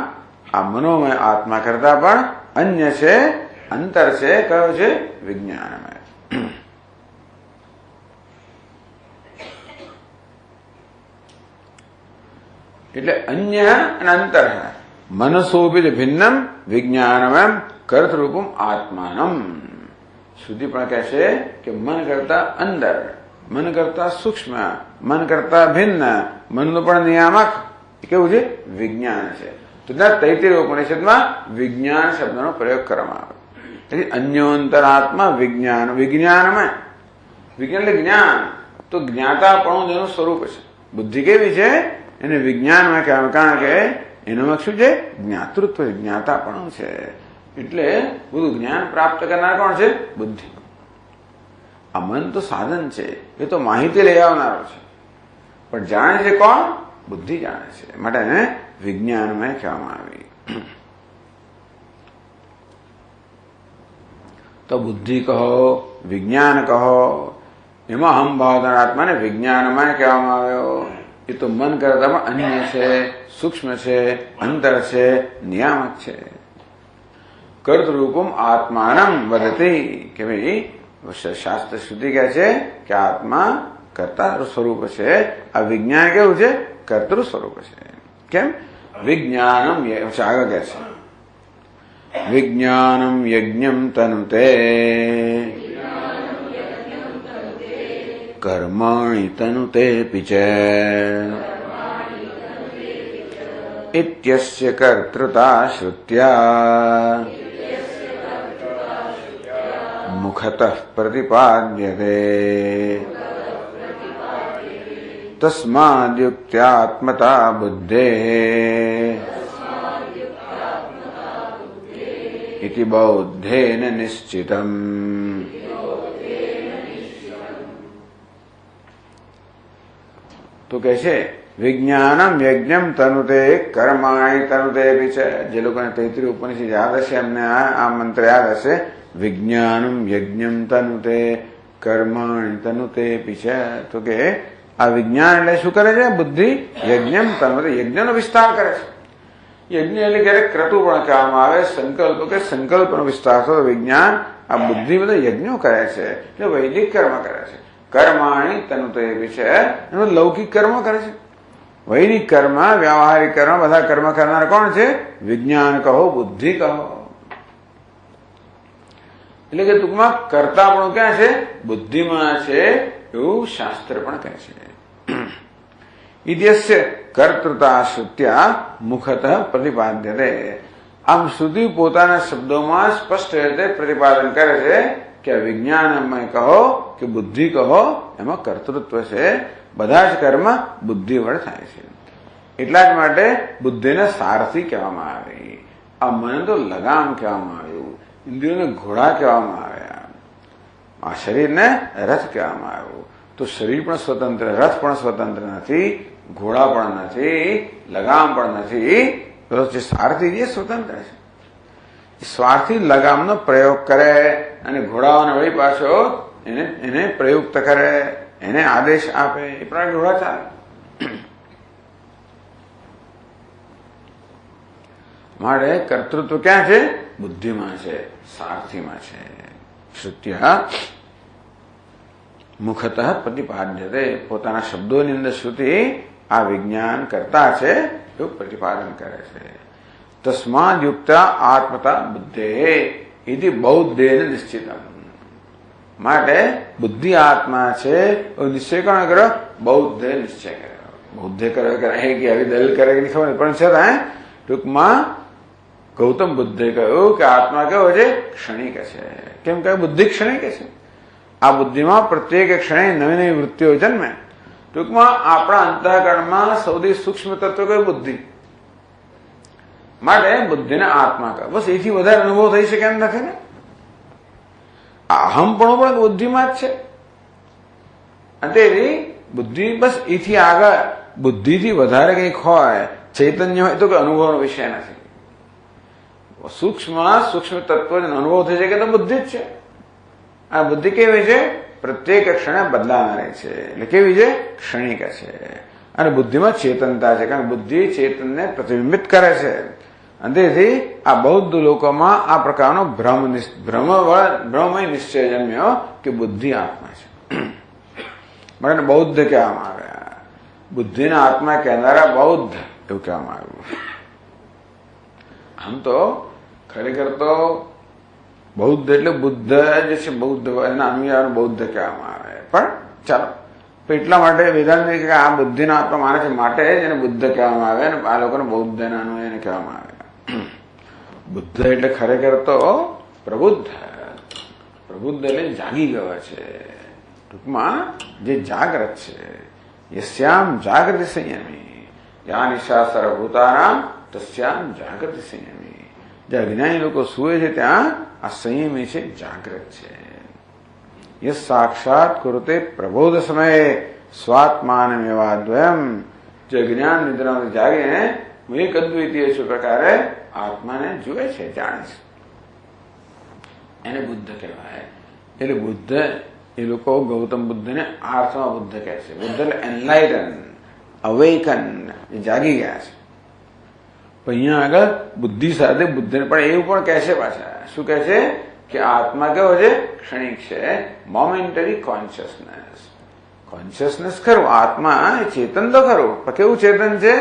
આ મનોમય આત્મા કરતા પણ અન્ય છે, અંતર છે. કયો છે? વિજ્ઞાનમય. એટલે અન્ય અને અંતર મનસોપી ભિન્નમ વિજ્ઞાનમયમ કર્તૃરૂપમ આત્માનમ. સુધી પણ કહે છે કે મન કરતા અંદર, મન કરતા સૂક્ષ્મ, મન કરતા ભિન્ન, મનનું પણ નિયામક કેવું છે? વિજ્ઞાન છે. તો તૈત્તિરીય ઉપનિષદમાં વિજ્ઞાન શબ્દનો પ્રયોગ કરવામાં આવે. અન્યોંતરાત્મા વિજ્ઞાન. વિજ્ઞાનમય, વિજ્ઞાન એટલે જ્ઞાન. તો જ્ઞાતાપણું જેનું સ્વરૂપ છે. બુદ્ધિ કેવી છે? એને વિજ્ઞાનમાં કહેવાય. કારણ કે એનામાં શું છે? જ્ઞાતૃત્વ, જ્ઞાતાપણું છે. એટલે બધું જ્ઞાન પ્રાપ્ત કરનાર કોણ છે? બુદ્ધિ. આ મન તો સાધન છે, એ તો માહિતી લઈ આવનારો છે, પણ જાણે છે કોણ? બુદ્ધિ જાણે છે. માટે એને વિજ્ઞાનમય કહેવામાં આવી. તો બુદ્ધિ કહો, વિજ્ઞાન કહો, એમાં અહમ ભાવના આત્માને વિજ્ઞાનમય કહેવામાં આવ્યો. એ તો મન કરતા પણ અન્ય છે, સૂક્ષ્મ છે, અંતર છે, નિયામક છે. કર્તૃરૂપમ આત્માનમ વદતિ. કે ભાઈ શાસ્ત્ર શ્રુતિ કહે છે કે આત્મા કર્તા સ્વરૂપ છે. આ વિજ્ઞાન કેવું છે? કર્તૃ સ્વરૂપ છે. કેમ? વિજ્ઞાનમ આગળ કહે છે વિજ્ઞાનમ યજ્ઞમ તનુતે કર્માણિ તનુતે પિચ ઇત્યસ્ય કર્તૃતા શ્રુત્યા મુખતઃ પ્રતિપાદ્યતે તસ્માદ્યુક્ત્યાત્મતા બુદ્ધેઃ ઇતિ બૌદ્ધેન નિશ્ચિતમ. તો કે છે વિજ્ઞાનમ યજ્ઞમ તનુતે કર્માણિ તનુતે બી છે. જે લોકોને તૈત્તિરીય ઉપનિષદ યાદ હશે, એમને આ મંત્ર યાદ હશે. વિજ્ઞાનમ યજ્ઞમ તનુતે કર્માણિ તનુતે બી છે. તો કે આ વિજ્ઞાન એટલે શું કરે છે? બુદ્ધિ યજ્ઞમ તનુતે, યજ્ઞનો વિસ્તાર કરે છે. યજ્ઞ એટલે ક્યારેક ક્રતુ પણ કહેવામાં આવે, સંકલ્પ કે સંકલ્પનો વિસ્તાર થતો. વિજ્ઞાન આ બુદ્ધિ બધા યજ્ઞો કરે છે, એટલે વૈદિક કર્મ કરે છે. કર્માણી તનુતે બી છે, એમાં લૌકિક કર્મ કરે છે. વૈદિક કર્મ, વ્યવહારિક કર્મ, બધા કર્મ કરનાર કોણ છે? વિજ્ઞાન કહો, બુદ્ધિ કહો. એટલે કે ટૂંકમાં કર્તાપણું ક્યાં છે? બુદ્ધિમાં છે, એવું શાસ્ત્ર પણ કહે છે. ઇત્યસ્ય કર્તૃતા શ્રુત્યા મુખતઃ પ્રતિપાદ્યતે. આમ શ્રુતિ પોતાના શબ્દોમાં સ્પષ્ટ રીતે પ્રતિપાદન કરે છે કે વિજ્ઞાનમય કહો કે બુદ્ધિ કહો, એમાં કર્તૃત્વ છે. બધા જ કર્મ બુદ્ધિ વડે થાય છે. એટલા જ માટે બુદ્ધિને સારથી કહેવામાં આવી. આ મને તો લગામ કહેવામાં આવ્યું, ઇન્દ્રિયોને ઘોડા કહેવામાં આવ્યા, આ શરીરને રથ કહેવામાં આવ્યું. તો શરીર પણ સ્વતંત્ર, રથ પણ સ્વતંત્ર નથી, ઘોડા પણ નથી, લગામ પણ નથી. જે સારથી એ સ્વતંત્ર છે. સ્વાર્થી લગામનો પ્રયોગ કરે અને ઘોડાઓને વળી પાછો એને પ્રયુક્ત કરે, એને આદેશ આપે, એ પ્રમાણે ઘોડા ચાલે. માટે કર્તૃત્વ ક્યાં છે? બુદ્ધિમાં છે, સારથીમાં છે. શ્રુત્યા મુખતઃ પ્રતિપાદ્યતે. પોતાના શબ્દોની અંદર શ્રુતિ આ વિજ્ઞાન કરતા છે એવું પ્રતિપાદન કરે છે. તસ્માદ યુક્તા આત્મતા બુદ્ધે ઇતિ બૌદ્ધેન નિશ્ચિતમ. માટે બુદ્ધિ આત્મા છે એવું નિશ્ચય કોણ કર્યો? બૌદ્ધે નિશ્ચય કર્યો. બૌદ્ધે કર્યો કે આવી દલીલ કરે કે ખબર નહીં, પણ છતાં ટૂંકમાં ગૌતમ બુદ્ધે કહ્યું કે આત્મા કેવો છે? ક્ષણિક છે. કેમ કે બુદ્ધિ ક્ષણિક છે. આ બુદ્ધિમાં પ્રત્યેક ક્ષણે નવી નવી વૃત્તિઓ જન્મે. ટૂંકમાં આપણા અંતઃકરણમાં સૌથી સૂક્ષ્મ તત્વ કયું? બુદ્ધિ. માટે બુદ્ધિને આત્મા કહે. બસ એથી વધારે અનુભવ થઈ શકે એમ નથી ને. અહમપણું પણ બુદ્ધિમાં જ છે. અને બુદ્ધિ બસ એથી આગળ બુદ્ધિથી વધારે કંઈક હોય, ચૈતન્ય હોય તો કે અનુભવનો વિષય નથી. સૂક્ષ્મ તત્વ અનુભવ થઈ શકે તો બુદ્ધિ જ છે. આ બુદ્ધિ કેવી છે? પ્રત્યેક ક્ષણે બદલાનારી છે. એટલે કેવી છે? ક્ષણિક છે. અને બુદ્ધિમાં ચેતનતા છે, કારણ કે બુદ્ધિ ચેતનને પ્રતિબિંબિત કરે છે. અને તેથી આ બૌદ્ધ લોકોમાં આ પ્રકારનો ભ્રમમય નિશ્ચય જન્મ્યો કે બુદ્ધિ આત્મા છે. મને બૌદ્ધ કહેવામાં આવ્યા. બુદ્ધિના આત્મા કહેનારા બૌદ્ધ એવું કહેવામાં આવ્યું. આમ તો ખરેખર તો બૌદ્ધ એટલે બુદ્ધ જે છે, બૌદ્ધ એના અનુયાયીઓને બૌદ્ધ કહેવામાં આવે. પણ ચાલો, એટલા માટે વેદાંત આ બુદ્ધિના આત્મા માને છે, માટે જ એને બુદ્ધ કહેવામાં આવે અને આ લોકોને બૌદ્ધના અનુયાયીને કહેવામાં આવે. બુદ્ધ એટલે ખરેખર તો પ્રબુદ્ધ. પ્રબુદ્ધ એટલે જાગી ગયો છે. ટૂંકમાં જે જાગ્રત છે. યસ્યામ જાગૃતિ સંયમી યા નિશા સર્વભૂતાનામ તસ્યામ જાગૃતિ સંયમી. જ્યાં જ્ઞાની લોકો સુવે છે ત્યાં આ સંયમી છે, જાગ્રત છે. યહ સાક્ષાત કુરુતે પ્રબોધ સમયે સ્વાત્માનમેવાદ્વયમ. જે જ્ઞાન નિદ્રામાં જાગીને એક અદ્વિતીય છે પ્રકારે આત્માને જુએ છે, જાણે છે, એને બુદ્ધ કહેવાય. એટલે બુદ્ધ એ લોકો ગૌતમ બુદ્ધને આ અર્થમાં બુદ્ધ કહે છે. બુદ્ધ એટલે એનલાઇટન, અવેકન, એ જાગી ગયા છે. પણ અહીંયા આગળ બુદ્ધિ સાથે બુદ્ધને પણ એવું પણ કહે છે પાછા. શું કહે છે? કે આત્મા કેવો છે? ક્ષણિક છે. મોમેન્ટરી કોન્શિયસનેસ ખરું, આત્મા ચેતન તો ખરું, પણ કેવું ચેતન છે?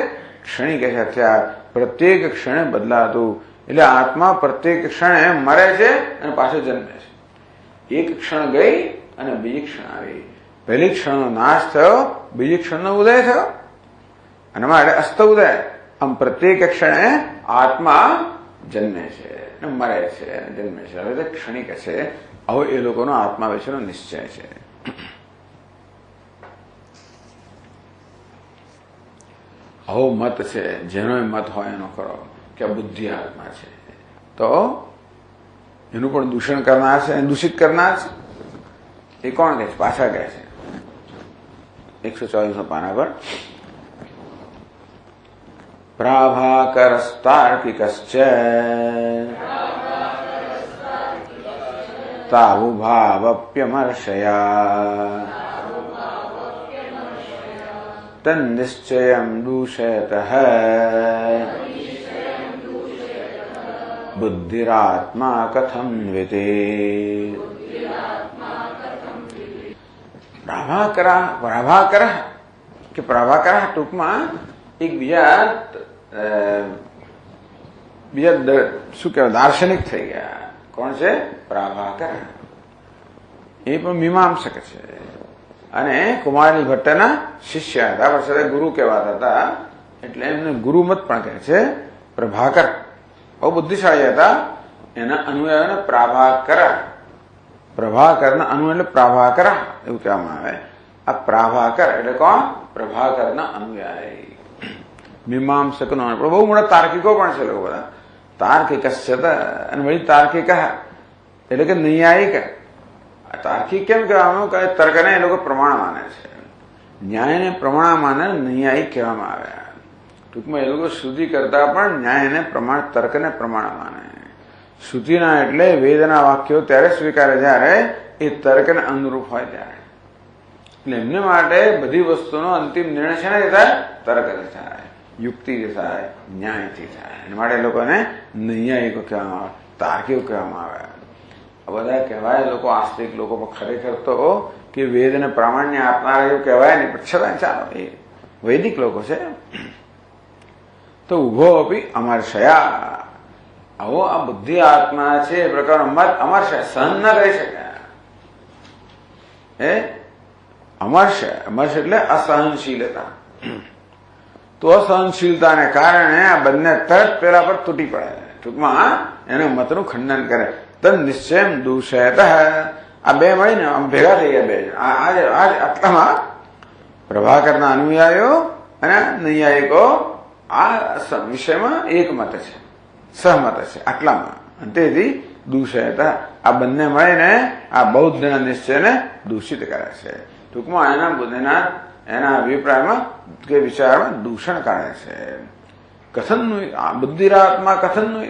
ક્ષણિક છે. અત્યાર પ્રત્યેક ક્ષણે બદલાતું. એટલે આત્મા પ્રત્યેક ક્ષણે મરે છે અને પાછો જન્મે છે. એક ક્ષણ ગઈ અને બીજી ક્ષણ આવી. પહેલી ક્ષણનો નાશ થયો, બીજી ક્ષણનો ઉદય થયો, અને માટે અસ્ત ઉદય. આમ પ્રત્યેક ક્ષણે આત્મા જન્મે છે, મરે છે, જન્મે છે. હવે તે ક્ષણિક છે. આવો એ લોકોનો આત્મા વિશેનો નિશ્ચય છે. આવો મત છે, જેનો મત હોય એનો ખરો કે આ બુદ્ધિ આત્મા છે, તો એનું પણ દૂષણ કરનાર છે, દૂષિત કરનાર છે. એ કોણ કહે છે? પાછા કહે છે 124 પાના પર. પ્રાભાકરસ્તાર્કિકશ્ચ તાવુભાવપ્યમર્ષયા તન્નિશ્ચયં દૂષયતઃ બુદ્ધિરાત્મા કથમ વિતે. પ્રાભાકર કે પ્રાભાકર ટૂંકમાં એક બીજા શું કહેવાય? દાર્શનિક થઈ ગયા. કોણ છે? પ્રાભાકર. એ પણ મીમાંસક છે અને કુમારી ભટ્ટના શિષ્ય હતા, પણ ગુરુ કહેવાતા હતા, એટલે એમને ગુરુમત પણ કહે છે. પ્રભાકર બહુ બુદ્ધિશાળી હતા. એના અનુયાયીઓને પ્રાભાકર, પ્રભાકરના અનુ એટલે પ્રાભાકર એવું કહેવામાં આવે. આ પ્રાભાકર એટલે કોણ? પ્રભાકરના અનુયાયી. મીમાંસક નો બહુ મોટા તાર્કિકો પણ છે લોકો બધા. તાર્કિક અને વળી તાર્કિક એટલે કે નૈયાયિક. તાર્કિક કેમ કહેવામાં? તર્કને એ લોકો પ્રમાણ માને છે, ન્યાયને પ્રમાણ માને નૈયાયિક કહેવામાં આવ્યા. ટૂંકમાં એ લોકો શ્રુતિ કરતા પણ ન્યાયને પ્રમાણ, તર્કને પ્રમાણ માને. શ્રુતિના એટલે વેદના વાક્યો ત્યારે સ્વીકારે જ્યારે એ તર્કને અનુરૂપ હોય ત્યારે. એટલે એમને માટે બધી વસ્તુનો અંતિમ નિર્ણય છે ને થાય? તર્કથી થાય, યુક્તિથી થાય, ન્યાયથી થાય. એના માટે લોકોને નૈયાયિકો કહેવામાં આવે, તાર્કિકો કહેવામાં આવે. બધા કહેવાય લોકો, આસ્તિક લોકો, પણ ખરેખર તો કે વેદને પ્રામાણ્ય આપનારા એવું કહેવાય નહીં, પણ છતાં ચાલો એ વૈદિક લોકો છે. તો ઉભો અપી અમર્ષયા, આવો આ બુદ્ધિ આત્મા છે એ પ્રકાર અમર્ષ સહન ન કરી શકે. એ અમર્ષ, અમર્ષ એટલે અસહનશીલતા. તો અસહનશીલતાને કારણે આ બંને તરત પેલા પર તૂટી પડે. ટૂંકમાં એના મતનું ખંડન કરે. તદ નિશ્ચય દૂષયત. આ બે મળીને આમ ભેગા થઈ ગયા બે. આજ આટલામાં પ્રભાકરના અનુયાયીઓ અને નૈયાયિકો આ વિષયમાં એક મત છે, સહમત છે આટલામાં. અને તેથી દૂષયત, આ બંને મળીને આ બૌદ્ધના નિશ્ચયને દૂષિત કરે છે. ટૂંકમાં એના અભિપ્રાયમાં કે વિચારમાં દૂષણ કાઢે છે. કથનનું બુદ્ધિરાત્મા કથનનું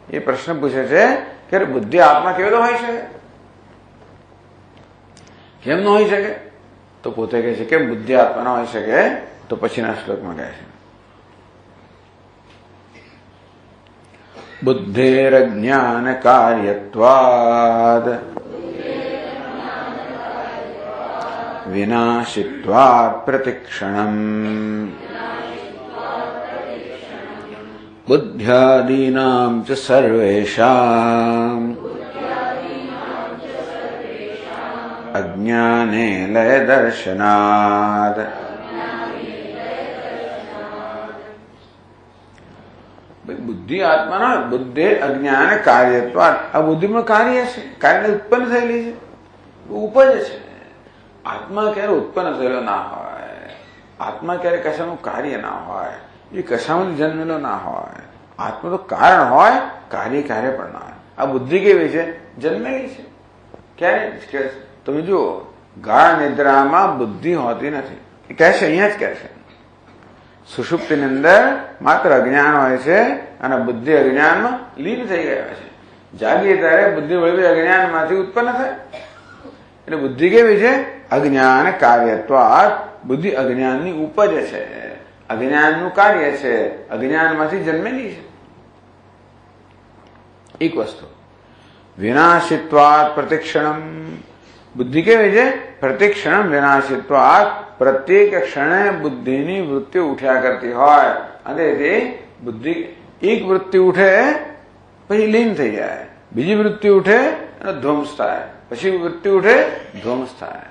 એ પ્રશ્ન પૂછે છે કે બુદ્ધિ આત્મા કેવો હોય છે? કેમ ન હોઈ શકે? તો પોતે કહે છે કે બુદ્ધિ આત્મા ન હોઈ શકે. તો પછીના શ્લોકમાં કહે છે બુદ્ધેરજ્ઞાન કાર્યત્વાદ વિનાશિત્વાત પ્રતિક્ષણમ બુદ્ધ્યાદીનાં ચ સર્વેષાં અજ્ઞાને લય દર્શનાદ. બુદ્ધિ આત્માના બુદ્ધે અજ્ઞાન કાર્યત્વાદ. આ બુદ્ધિમાં કાર્ય છે, કાર્ય ઉત્પન્ન થયેલી છે, ઉપજ છે. આત્મા ક્યારે ઉત્પન્ન થયેલો ના હોય, આત્મા ક્યારે કશાનું કાર્ય ના હોય, એ કશામાંથી જન્મેલો ના હોય. આત્મા તો કારણ હોય, કાર્ય ક્યારે પણ ના હોય. આ બુદ્ધિ કેવી છે? જન્મેલી છે. ક્યારે? તમે જુઓ, ગાઢ નિદ્રામાં બુદ્ધિ હોતી નથી. એ કહેશે, અહીંયા જ કહેશે સુષુપ્તિની અંદર માત્ર અજ્ઞાન હોય છે અને બુદ્ધિ અજ્ઞાનમાં લીન થઈ ગયા છે. જાગીએ ત્યારે બુદ્ધિ વળી અજ્ઞાનમાંથી ઉત્પન્ન થાય. એટલે બુદ્ધિ કેવી છે? અજ્ઞાન કાર્યત્વાદ. બુદ્ધિ અજ્ઞાનની ઉપજ છે, અજ્ઞાનનું કાર્ય છે, અજ્ઞાનમાંથી જન્મેલી છે. એક વસ્તુ. વિનાશિત્વાદ પ્રતિક્ષણમ. બુદ્ધિ કેવી છે? પ્રતિક્ષણમ વિનાશિત્વાદ. પ્રત્યેક ક્ષણે બુદ્ધિની વૃત્તિ ઉઠ્યા કરતી હોય અને તે બુદ્ધિ એક વૃત્તિ ઉઠે પછી લીન થઈ જાય, બીજી વૃત્તિ ઉઠે અને ધ્વંસ થાય, પછી વૃત્તિ ઉઠે ધ્વંસ થાય.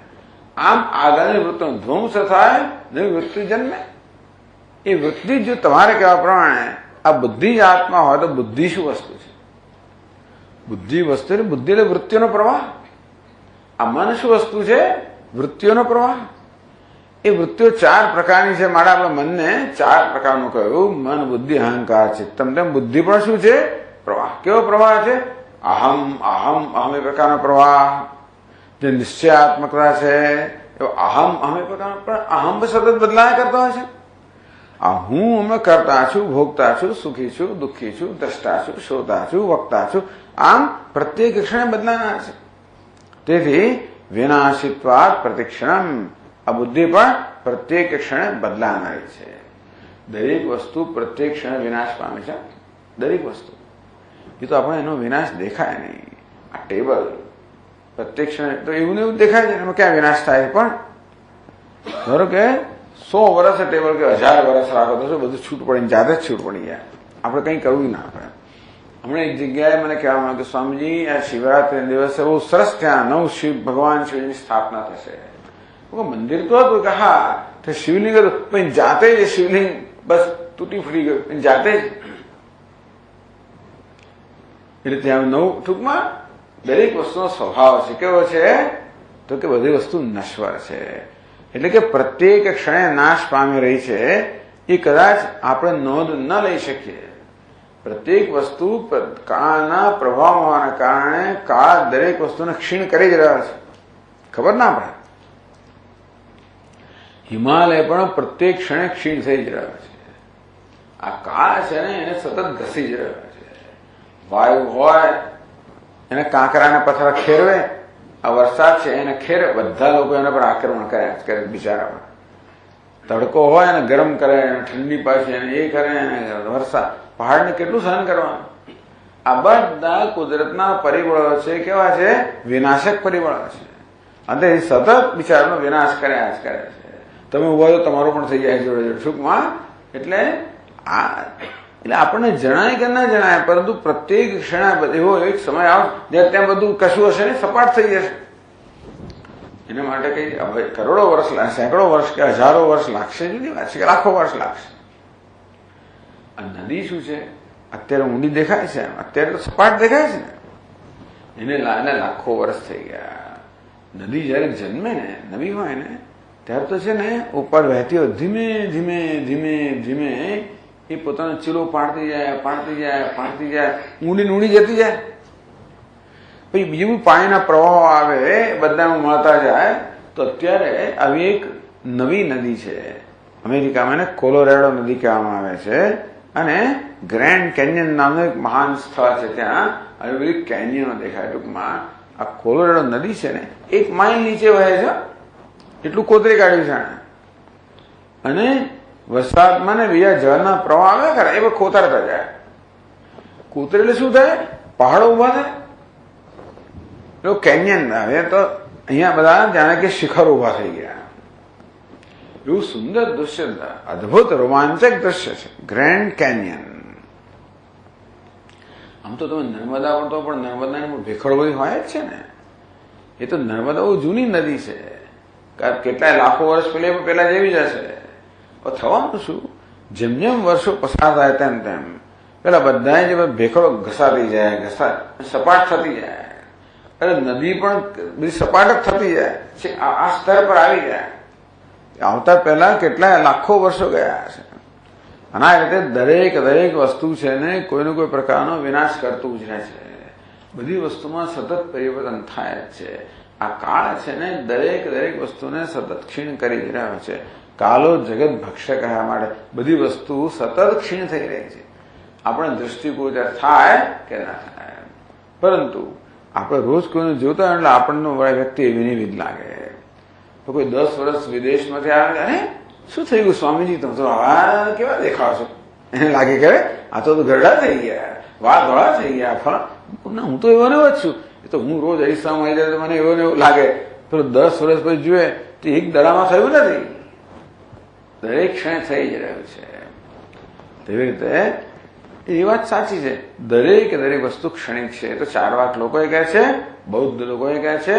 આમ આગળની વૃત્તિનો ધ્વંસ થાય, નવી વૃત્તિ જન્મે. એ વૃત્તિ જો તમારે કહેવા પ્રમાણે આ બુદ્ધિ જ આત્મા હોય તો બુદ્ધિ શું વસ્તુ છે? બુદ્ધિ વસ્તુ એટલે બુદ્ધિ એટલે વૃત્તિઓનો પ્રવાહ. આ મન શું વસ્તુ છે? વૃત્તિઓનો પ્રવાહ. એ વૃત્તિઓ ચાર પ્રકારની છે. માટે આપણે મનને ચાર પ્રકારનું કહ્યું: મન, બુદ્ધિ, અહંકાર, ચિત્તમ. તેમ બુદ્ધિ પણ શું છે? પ્રવાહ. કેવો પ્રવાહ છે? અહમ અહમ અહમ એ પ્રકારનો પ્રવાહ. જે નિશ્ચયાત્મકતા છે એવો અહમ અહમ એ પ્રકારનો. પણ અહમ સતત બદલાયા કરતો હોય છે. આ હું અમે કરતા છું, ભોગતા છું, સુખી છું, દુઃખી છું, દ્રષ્ટા છું, શ્રોતા છું, વક્તા છું. આમ પ્રત્યેક ક્ષણે બદલાનાર છે. તેથી વિનાશિત્વાદ પ્રતિક્ષણમ. આ બુદ્ધિ પણ પ્રત્યેક ક્ષણે બદલાનારી છે. દરેક વસ્તુ પ્રત્યેક ક્ષણે વિનાશ પામે છે. દરેક વસ્તુ. એ તો આપણે એનો વિનાશ દેખાય નહીં. આ ટેબલ પ્રત્યેક ક્ષણે તો એવું ને એવું દેખાય છે, એમાં ક્યાં વિનાશ થાય? પણ ધારો કે 100 વર્ષ ટેબલ કે 1000 વર્ષ રાખો તો બધું છૂટ પડીને જાતે જ છૂટ પડી જાય. આપણે કંઈ કરવું ના પડે. હમણાં એક જગ્યાએ મને કહેવામાં આવ્યું કે સ્વામીજી આ શિવરાત્રી દિવસે બહુ સરસ ત્યાં ભગવાન શિવની સ્થાપના થશે. મંદિર તો હતું કે હા તો શિવલિંગ હતું પણ જાતે જ શિવલિંગ બસ તૂટી ફૂટી ગયું જાતે જ. એટલે ત્યાં ટૂંકમાં દરેક વસ્તુનો સ્વભાવ છે કેવો છે તો કે બધી વસ્તુ નશ્વર છે. એટલે કે પ્રત્યેક ક્ષણે નાશ પામી રહી છે એ કદાચ આપણે નોંધ ન લઈ શકીએ. પ્રત્યેક વસ્તુ કાળના પ્રભાવ હોવાના કારણે કાળ દરેક વસ્તુને ક્ષીણ કરી જ રહ્યા છે. ખબર ના પડે. હિમાલય પણ પ્રત્યેક ક્ષણે ક્ષીણ થઈ જ રહ્યા છે. આ કાળ છે ને એને સતત ઘસી જ રહ્યા છે. વાયુ હોય એને કાંકરાને પથ્થર ખેરવે, આ વરસાદ છે એને ખેરે, બધા લોકો એના પર આક્રમણ કર્યા કરે બિચારા પર. તડકો હોય એને ગરમ કરે, ઠંડી પાછી એને એ કરે, વરસાદ પહાડને કેટલું સહન કરવાનું. આ બધા કુદરતના પરિબળો છે કેવા છે વિનાશક પરિબળો છે. અને સતત બિચારાનો વિનાશ કર્યા જ કરે છે. તમે ઉભા તો તમારો પણ થઈ જાય જોડે જોડે ટૂંકમાં. એટલે આપણને જણાય કે ના જણાય પરંતુ પ્રત્યેક ક્ષણે એવો એક સમય આવે જ્યાં ત્યાં બધું કશું હશે ને સપાટ થઈ જશે. એના માટે કઈ કરોડો વર્ષ લાગશે, સેંકડો વર્ષ કે હજારો વર્ષ લાગશે જુદી વાત છે કે લાખો વર્ષ લાગશે. આ નદી શું છે અત્યારે ઊંડી દેખાય છે, અત્યારે તો સપાટ દેખાય છે ને એને લાખો વર્ષ થઈ ગયા. નદી જયારે જન્મે ને નવી હોય ને ત્યારે તો છે ને ઉપર વહેતી હોય ધીમે ધીમે ધીમે ધીમે એ પોતાનો ચીલો પાડતી જાય પાડતી જાય પાડતી જાય ઊંડી જતી જાય. પછી બીજું પાણીના પ્રવાહો આવે બધામાં મળતા જાય. તો અત્યારે આવી એક નવી નદી છે અમેરિકામાં, એને કોલોરેડો નદી કહેવામાં આવે છે. અને ગ્રેન્ડ કેન્યન નામનું એક મહાન સ્થળ છે. ત્યાં આવી બધી કેન્યનો દેખાય. ટૂંકમાં આ કોલોરેડો નદી છે ને 1 માઇલ નીચે વહે છે, એટલું કોતરી કાઢ્યું છે. અને વરસાદમાં ને બીજા જળના પ્રવાહ આવ્યા કરે એ કોતરતા જાય. કોતરે એટલે શું થાય? પહાડો ઉભા થાય. એવું કેન્યન આવે તો અહીંયા બધા જાણે કે શિખર ઉભા થઈ ગયા. એવું સુંદર દૃશ્ય, અદભુત રોમાંચક દૃશ્ય છે ગ્રેન્ડ કેન્યન. આમ તો તમે નર્મદા પર તો પણ નર્મદાની ભેખડો બધી હોય જ છે ને. એ તો નર્મદા બહુ જૂની નદી છે, કેટલાય લાખો વર્ષ પેલા જેવી જ હશે. થવાનું શું જેમ જેમ વર્ષો પસાર થાય તેમ તેમ પેલા બધા જે ભેખડો ઘસાતી જાય સપાટ થતી જાય. અરે નદી પણ બધી સપાટ જ થતી જાય છે, આ સ્તર પર આવી જાય. આવતા પહેલા કેટલાય લાખો વર્ષો ગયા છે. અને આ રીતે દરેક વસ્તુ છે ને કોઈને કોઈ પ્રકારનો વિનાશ કરતું જ રહે છે. બધી વસ્તુમાં સતત પરિવર્તન થાય જ છે. આ કાળ છે ને દરેક વસ્તુને સતત ક્ષીણ કરી જ રહ્યો છે. કાલો જગત ભક્ષ્ય કહેવા માટે બધી વસ્તુ સતત ક્ષીણ થઈ રહી છે. આપણે દૃષ્ટિગોચર થાય કે ના થાય, પરંતુ આપણે રોજ કોઈને જોતા એટલે આપણને વ્યક્તિ એવી વિધ લાગે. તો કોઈ 10 વર્ષ વિદેશમાંથી આવે, અરે શું થઈ ગયું સ્વામીજી તમે તો આ કેવા દેખાવ છો? એને લાગે કે આ તો ગરડા થઈ ગયા, વાળ ધોળા થઈ ગયા. ના હું તો એવો ને જ છું. એ તો હું રોજ અરીસામાં આવી જાય મને એવું ને એવું લાગે. તો 10 વર્ષ પછી જોઈએ તો એક દડામાં થયું નથી, દરેક ક્ષણે થઈ જ રહ્યું છે. તેવી રીતે એ વાત સાચી છે. દરેક વસ્તુ ક્ષણિક છે. એ તો ચાર્વાક લોકોએ કહે છે, બૌદ્ધ લોકોએ કહે છે,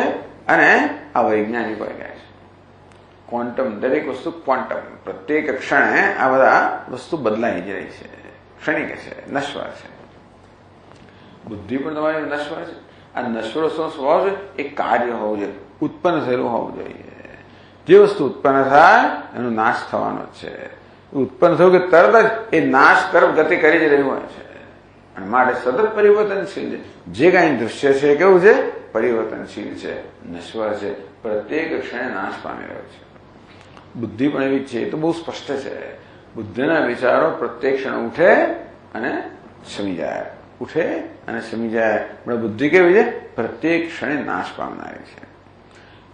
અને આ વૈજ્ઞાનિકોએ કહે છે. ક્વોન્ટમ, દરેક વસ્તુ ક્વોન્ટમ. પ્રત્યેક ક્ષણે આ બધા વસ્તુ બદલાઈ જ રહી છે, ક્ષણિક છે, નશ્વર છે. બુદ્ધિ પણ તમારી નશ્વર છે. આ નશ્વર સ્વભાવ છે એ કાર્ય હોવું જોઈએ, ઉત્પન્ન થયેલું હોવું જોઈએ. જે વસ્તુ ઉત્પન્ન થાય એનો નાશ થવાનો જ છે. ઉત્પન્ન થયું કે તરત જ એ નાશ તરફ ગતિ કરી જ રહ્યું હોય છે. અને માટે સતત પરિવર્તનશીલ છે. જે કાંઈ દૃશ્ય છે એ કેવું છે? પરિવર્તનશીલ છે, નશ્વર છે, પ્રત્યેક ક્ષણે નાશ પામી રહ્યો છે. બુદ્ધિ પણ એવી છે. એ તો બહુ સ્પષ્ટ છે. બુદ્ધિના વિચારો પ્રત્યેક ક્ષણે ઉઠે અને શમી જાય, ઉઠે અને શમી જાય. પણ બુદ્ધિ કેવી છે? પ્રત્યેક ક્ષણે નાશ પામનારી છે.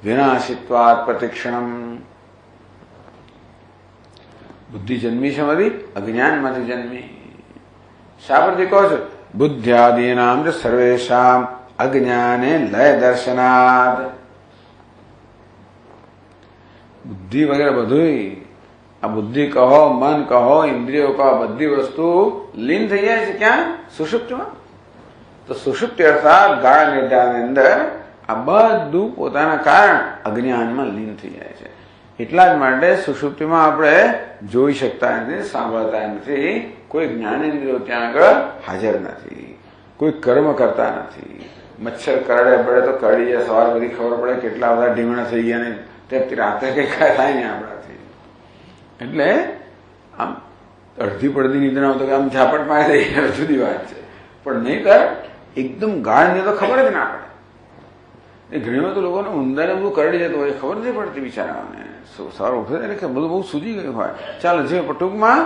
વિનાશિત્વાત પ્રતિક્ષણમ. બુદ્ધિ જન્મી છે મારી અજ્ઞાનમાંથી જન્મી. શા પરથી કહો છો? બુદ્ધ્યાદીનામ જ સર્વેશામ અજ્ઞાને લય દર્શનાદ. બુદ્ધિ વગેરે બધું આ બુદ્ધિ કહો, મન કહો, ઇન્દ્રિયો કહો, બધી વસ્તુ લીન થઈ જાય છે ક્યાં? સુષુપ્તિમાં. તો સુષુપ્તિ અર્થાત ગાઢ નિદ્રાની અંદર આ બધું પોતાના કારણ અજ્ઞાનમાં લીન થઈ જાય છે. એટલા જ માટે સુષુપ્તિમાં આપણે જોઈ શકતા નથી, સાંભળતા નથી, કોઈ જ્ઞાનેન્દ્રિયો ત્યાં આગળ હાજર નથી, કોઈ કર્મ કરતા નથી. મચ્છર કરડે પડે તો કરડી જાય, સવાર બધી ખબર પડે કેટલા બધા ઢીમણા થઈ ગયા ને તે રાત્રે કઈ થાય નહીં આપણાથી. એટલે આમ અડધી પડધી નિદ્રા તો આમ ઝાપટ મારે દઈએ, જુદી વાત છે. પણ નહીં કર એકદમ ગાઢ ને તો ખબર જ ના પડે. એ ઘણીવાર તો લોકોને ઊંધાને બધું કરડી જતું હોય, ખબર નથી પડતી બિચારાઓને. સવાર ઉઠે એટલે કે બધું બહુ સૂજી ગયું હોય. ચાલો જે ટૂંકમાં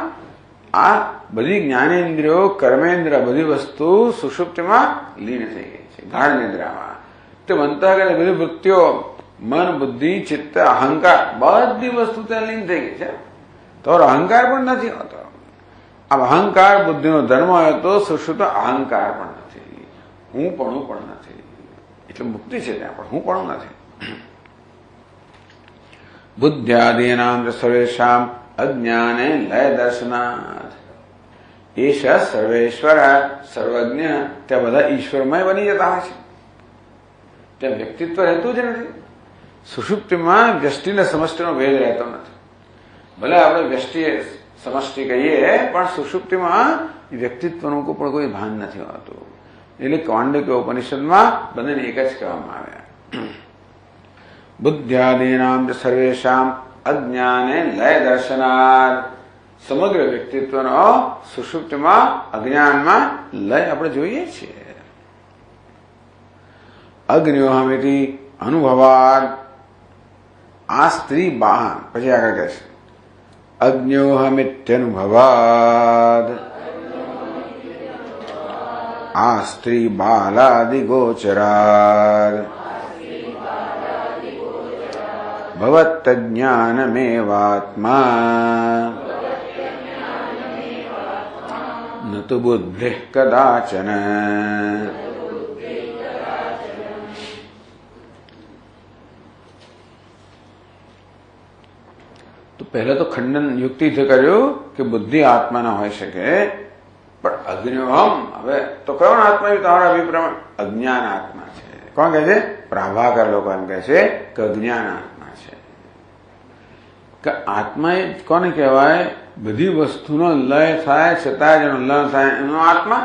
આ બધી જ્ઞાનેન્દ્રિયો, કર્મેન્દ્ર, બધી વસ્તુ સુષુપ્તિમાં લીન થઈ ગઈ છે, ગાઢ નિદ્રામાં. તે બનતા કરે બધી વૃત્તિઓ, મન, બુદ્ધિ, ચિત્ત, અહંકાર, બધી વસ્તુ ત્યાં લીન થઈ ગઈ છે. તો અહંકાર પણ નથી હોતો. આ અહંકાર બુદ્ધિનો ધર્મ હોય તો સુષુપ્ત અહંકાર પણ નથી, હું પણ નથી. એટલે મુક્તિ છે ત્યાં પણ હું પણ નથી. બુદ્ધ્યાદીનામ સર્વેષામ અજ્ઞાને લય દર્શનાથ એશ સર્વેશ્વર સર્વજ્ઞ. ત્યાં બધા ઈશ્વરમય બની જતા હોય છે, ત્યાં વ્યક્તિત્વ રહેતું જ નથી. સુષુપ્તિમાં વ્યષ્ટિ ને સમષ્ટિનો ભેદ રહેતો નથી. ભલે આપણે વ્યષ્ટિ સમષ્ટિ કહીએ પણ સુષુપ્તિમાં વ્યક્તિત્વનું પણ કોઈ ભાન નથી હોતું. એટલે કાંડક્ય ઉપનિષદમાં બધાને એક જ કહેવામાં આવ્યા. બુદ્ધ્યાદીનામ સર્વેષામ અજ્ઞાને લય દર્શનાર્થ. સમગ્ર વ્યક્તિત્વનો સુષુપ્તિમાં અજ્ઞાનમાં લય આપણે જોઈએ છીએ. અગ્ન્યોહમિતિ અનુભવાદ. આ સ્ત્રી બાહન પછી આગળ કહે છે અજ્ઞોહમિત્યનુભવાદ. આ સ્ત્રી બાલાદિગોચરાદ ભવત્તજ્ઞાનમેવાત્મા ન તુ બુદ્ધિઃ કદાચન. તો પહેલા તો ખંડન યુક્તિથી કર્યું કે બુદ્ધિ આત્મા ના હોઈ શકે, પણ અજ્ઞોહમ, હવે તો કયો આત્મા તમારા અભિપ્રાય? અજ્ઞાન આત્મા છે. કોણ કહે છે? પ્રાભાકર લોકો એમ કહે છે કે અજ્ઞાન આત્મા છે. કે આત્મા એ કોને કહેવાય? બધી વસ્તુનો લય થાય છતાં જેનો લય થાય એનો આત્મા.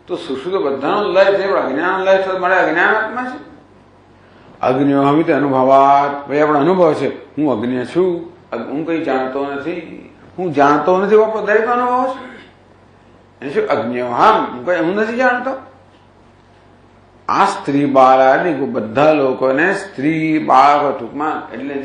તો સુષુપ્ત બધાનો લય છે, પણ અજ્ઞાન લય થતો મારે અજ્ઞાન આત્મા છે. અજ્ઞોહમિત અનુભવાત. ભાઈ આપણો અનુભવ છે, હું અજ્ઞ છું, હું કઈ જાણતો નથી. હું જાણતો નથી આપણો દરેક અનુભવ છે. શું અજ્ઞોહમ, હું નથી જાણતો. આ સ્ત્રી બાળાદિ બધા લોકોને, સ્ત્રી બાળક ટૂંકમાં એટલે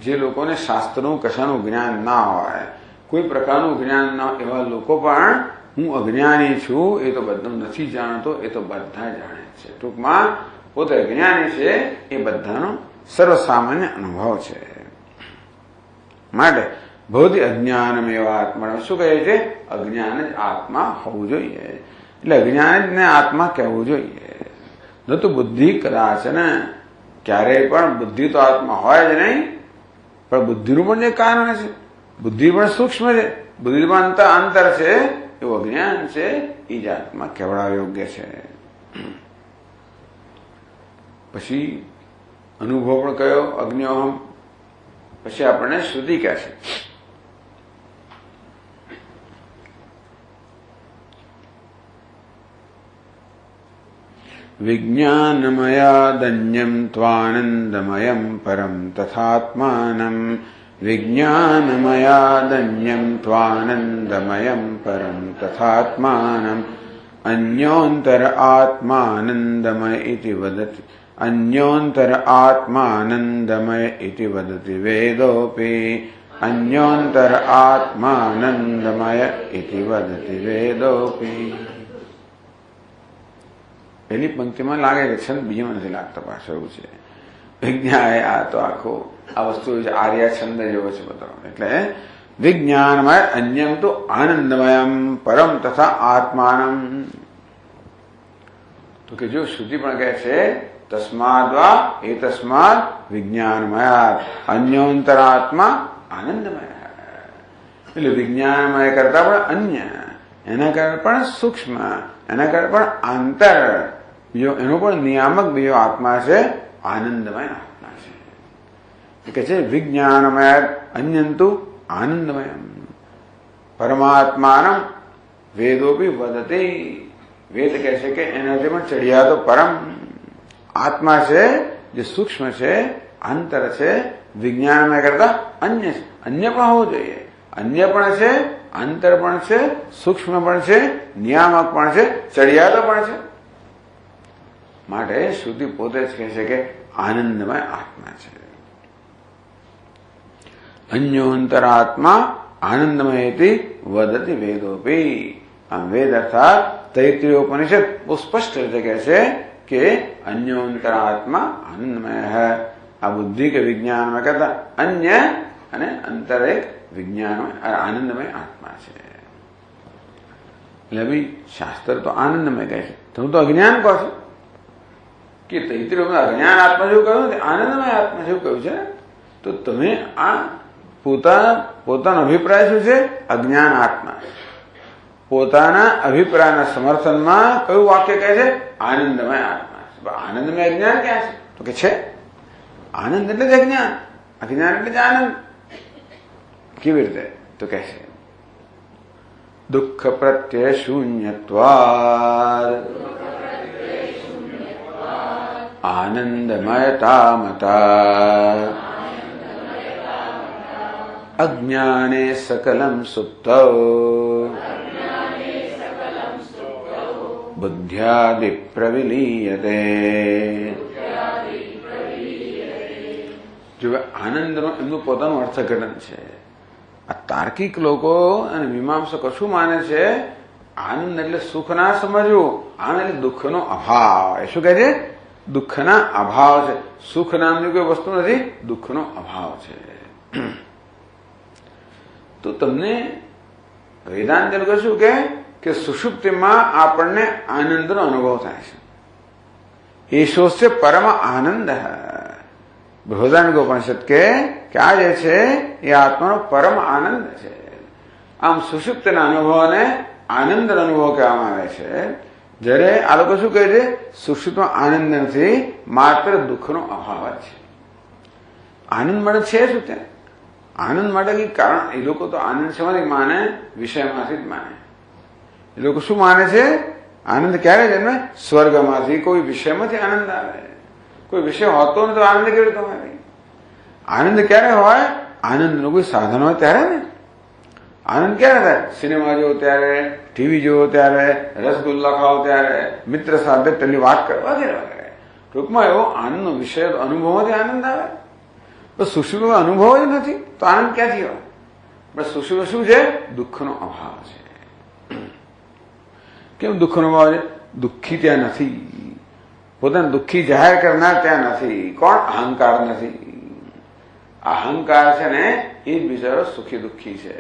જે લોકોને શાસ્ત્રનું કશાનું જ્ઞાન ના હોય, કોઈ પ્રકારનું જ્ઞાન ના હોય, એવા લોકો પણ હું અજ્ઞાની છું એ તો બધું નથી જાણતો, એ તો બધા જાણે છે. ટૂંકમાં પોતે અજ્ઞાની છે એ બધાનો સર્વસામાન્ય અનુભવ છે. માટે ભૌતિક અજ્ઞાન એવા આત્મા શું કહે છે? અજ્ઞાન જ આત્મા હોવું જોઈએ. એટલે અજ્ઞાન જ ને આત્મા કહેવું જોઈએ. ન તો બુદ્ધિ કદાચ ને ક્યારેય પણ બુદ્ધિ તો આત્મા હોય જ નહીં, પણ બુદ્ધિનું પણ જે કારણ છે, બુદ્ધિ પણ સૂક્ષ્મ છે, બુદ્ધિમાં અંતર છે, એવું અજ્ઞાન છે, એ જ આત્મા કહેવડાવ યોગ્ય છે. પછી અનુભવ પણ કયો? અજ્ઞોહમ. પછી આપણને શ્રુતિ કહે છે વિજ્ઞાનમયાદન્યમ ત્વાનંદમયમ પરમ તથાત્માનમ. વિજ્ઞાનમયાદન્યમ ત્વાનંદમયમ પરમ તથાત્માનમ. અન્યોંતર આત્માનંદમય ઇતિ વદતિ. અન્યોંતર આત્માનંદમય ઇતિ વદતિ વેદોપી. અન્યોંતર આત્માનંદમય ઇતિ વદતિ વેદોપી. પહેલી પંક્તિમાં લાગે કે છંદ, બીજામાં નથી લાગતો. પાછળ એવું છે વિજ્ઞાન. આ તો આખો આ વસ્તુ આર્ય છંદ જેવો છે બધો. એટલે વિજ્ઞાનમય અન્યમ તો આનંદમયમ પરમ તથા આત્માનમ. તો કે જો શ્રુતિ પણ કહે છે તસ્માદ્વા એ તસ્માદ વિજ્ઞાનમયા અન્યોંતરાત્મા આનંદમય. એટલે વિજ્ઞાનમય કરતા પણ અન્ય એના કારણે પણ સૂક્ષ્મ, એના કારણે પણ આંતર, બીજો એનો પણ નિયામક બીજો આત્મા છે, આનંદમય આત્મા છે. કે છે વિજ્ઞાનમય અન્યંતુ આનંદમય પરમાત્માનમ વેદોપી વદતે. વેદ કહે છે કે એનાથી પણ ચડિયા તો પરમ આત્મા છે, જે સૂક્ષ્મ છે, આંતર છે, વિજ્ઞાનમય કરતા અન્ય છે. અન્ય પણ હોવું જોઈએ. અન્ય પણ છે, આંતર પણ છે, સૂક્ષ્મ પણ છે, નિયામક પણ છે, ચડિયાતો પણ છે. માટે શ્રુતિ પોતે જ કહે છે કે આનંદમય આત્મા છે. અન્યોંતરાત્મા આનંદમયથી વદતી વેદોપી. આમ વેદ અર્થાત તૈત્રીયોપનિષદ બહુ સ્પષ્ટ રીતે કહે છે કે અન્યોંતરાત્મા આનંદમય. આ બુદ્ધિ કે વિજ્ઞાનમય કરતા અન્ય અને અંતર એક વિજ્ઞાનમય આનંદમય આત્મા છે. એટલે ભાઈ શાસ્ત્ર તો આનંદમય કહે છે, તમે તો અજ્ઞાન કહો છો કે તૈત્રીય અજ્ઞાન આત્મા જેવું કહ્યું, આનંદમય આત્મા જેવું કહ્યું છે. તો તમે આ પોતાનો અભિપ્રાય શું છે? અજ્ઞાન આત્મા. પોતાના અભિપ્રાયના સમર્થનમાં કયું વાક્ય કહે છે? આનંદમય આત્મા. આનંદમય અજ્ઞાન ક્યાં છે? તો કે છે આનંદ એટલે જ અજ્ઞાન, અજ્ઞાન એટલે જ આનંદ. કેવી રીતે? તો કહે છે દુઃખ પ્રત્યય શૂન્યત્વાદ આનંદમયતા મતા અજ્ઞાને સકલમ સુપ્તૌ બુદ્ધ્યાદિ પ્રવિલીયતે. જો આનંદનો એમનું પોતાનું અર્થઘટન છે. આ તાર્કિક લોકો અને મીમાંસકો શું માને છે? આનંદ એટલે સુખ ના સમજવું, આનંદ એટલે દુઃખનો અભાવ. એ શું કહે છે? દુઃખના અભાવ છે. સુખ નામની કોઈ વસ્તુ નથી, દુઃખનો અભાવ છે. તો તમને વેદાંત શું કે સુષુપ્તિમાં આપણને આનંદનો અનુભવ થાય છે. એશોસ્ય પરમ આનંદ. બૃહદારણ્યકોપનિષદ કે આ જે છે એ આત્માનો પરમ આનંદ છે. આમ સુષુપ્તિના અનુભવને આનંદ અનુભવ કહેવામાં આવે છે. જ્યારે આ લોકો શું કહે છે? સુષુપ્તમાં આનંદ નથી, માત્ર દુઃખનો અભાવ છે. આનંદ મળે છે શું ત્યાં? આનંદ માટે કઈ કારણ? એ લોકો તો આનંદ શેમાંથી માને? વિષયમાંથી જ માને. એ લોકો શું માને છે? આનંદ ક્યારે જન્મે? સ્વર્ગમાંથી, કોઈ વિષયમાંથી આનંદ આવે. કોઈ વિષય હોતો ને તો આનંદ કેવી રીતે હોય? આનંદ ક્યારે હોય? આનંદનું કોઈ સાધન હોય ત્યારે ને. આનંદ ક્યારે થાય? સિનેમા જોવો ત્યારે, ટીવી જોવો ત્યારે, રસગુલ્લા ખાઓ ત્યારે, મિત્ર સાથે પેલી વાત કરવા વગેરે વગેરે. ટૂંકમાં એવો આનંદનો વિષય અનુભવમાંથી આનંદ આવે. બસ સુષુપ્ત અનુભવ જ નથી તો આનંદ ક્યાંથી હોય? બસ સુષુપ્ત શું છે? દુઃખનો અભાવ છે. કેમ દુઃખનો અભાવ છે? દુઃખી ત્યાં નથી. પોતાને દુઃખી જાહેર કરનાર ત્યાં નથી. કોણ? અહંકાર નથી. અહંકાર છે ને એ જ બિચારો સુખી દુઃખી છે.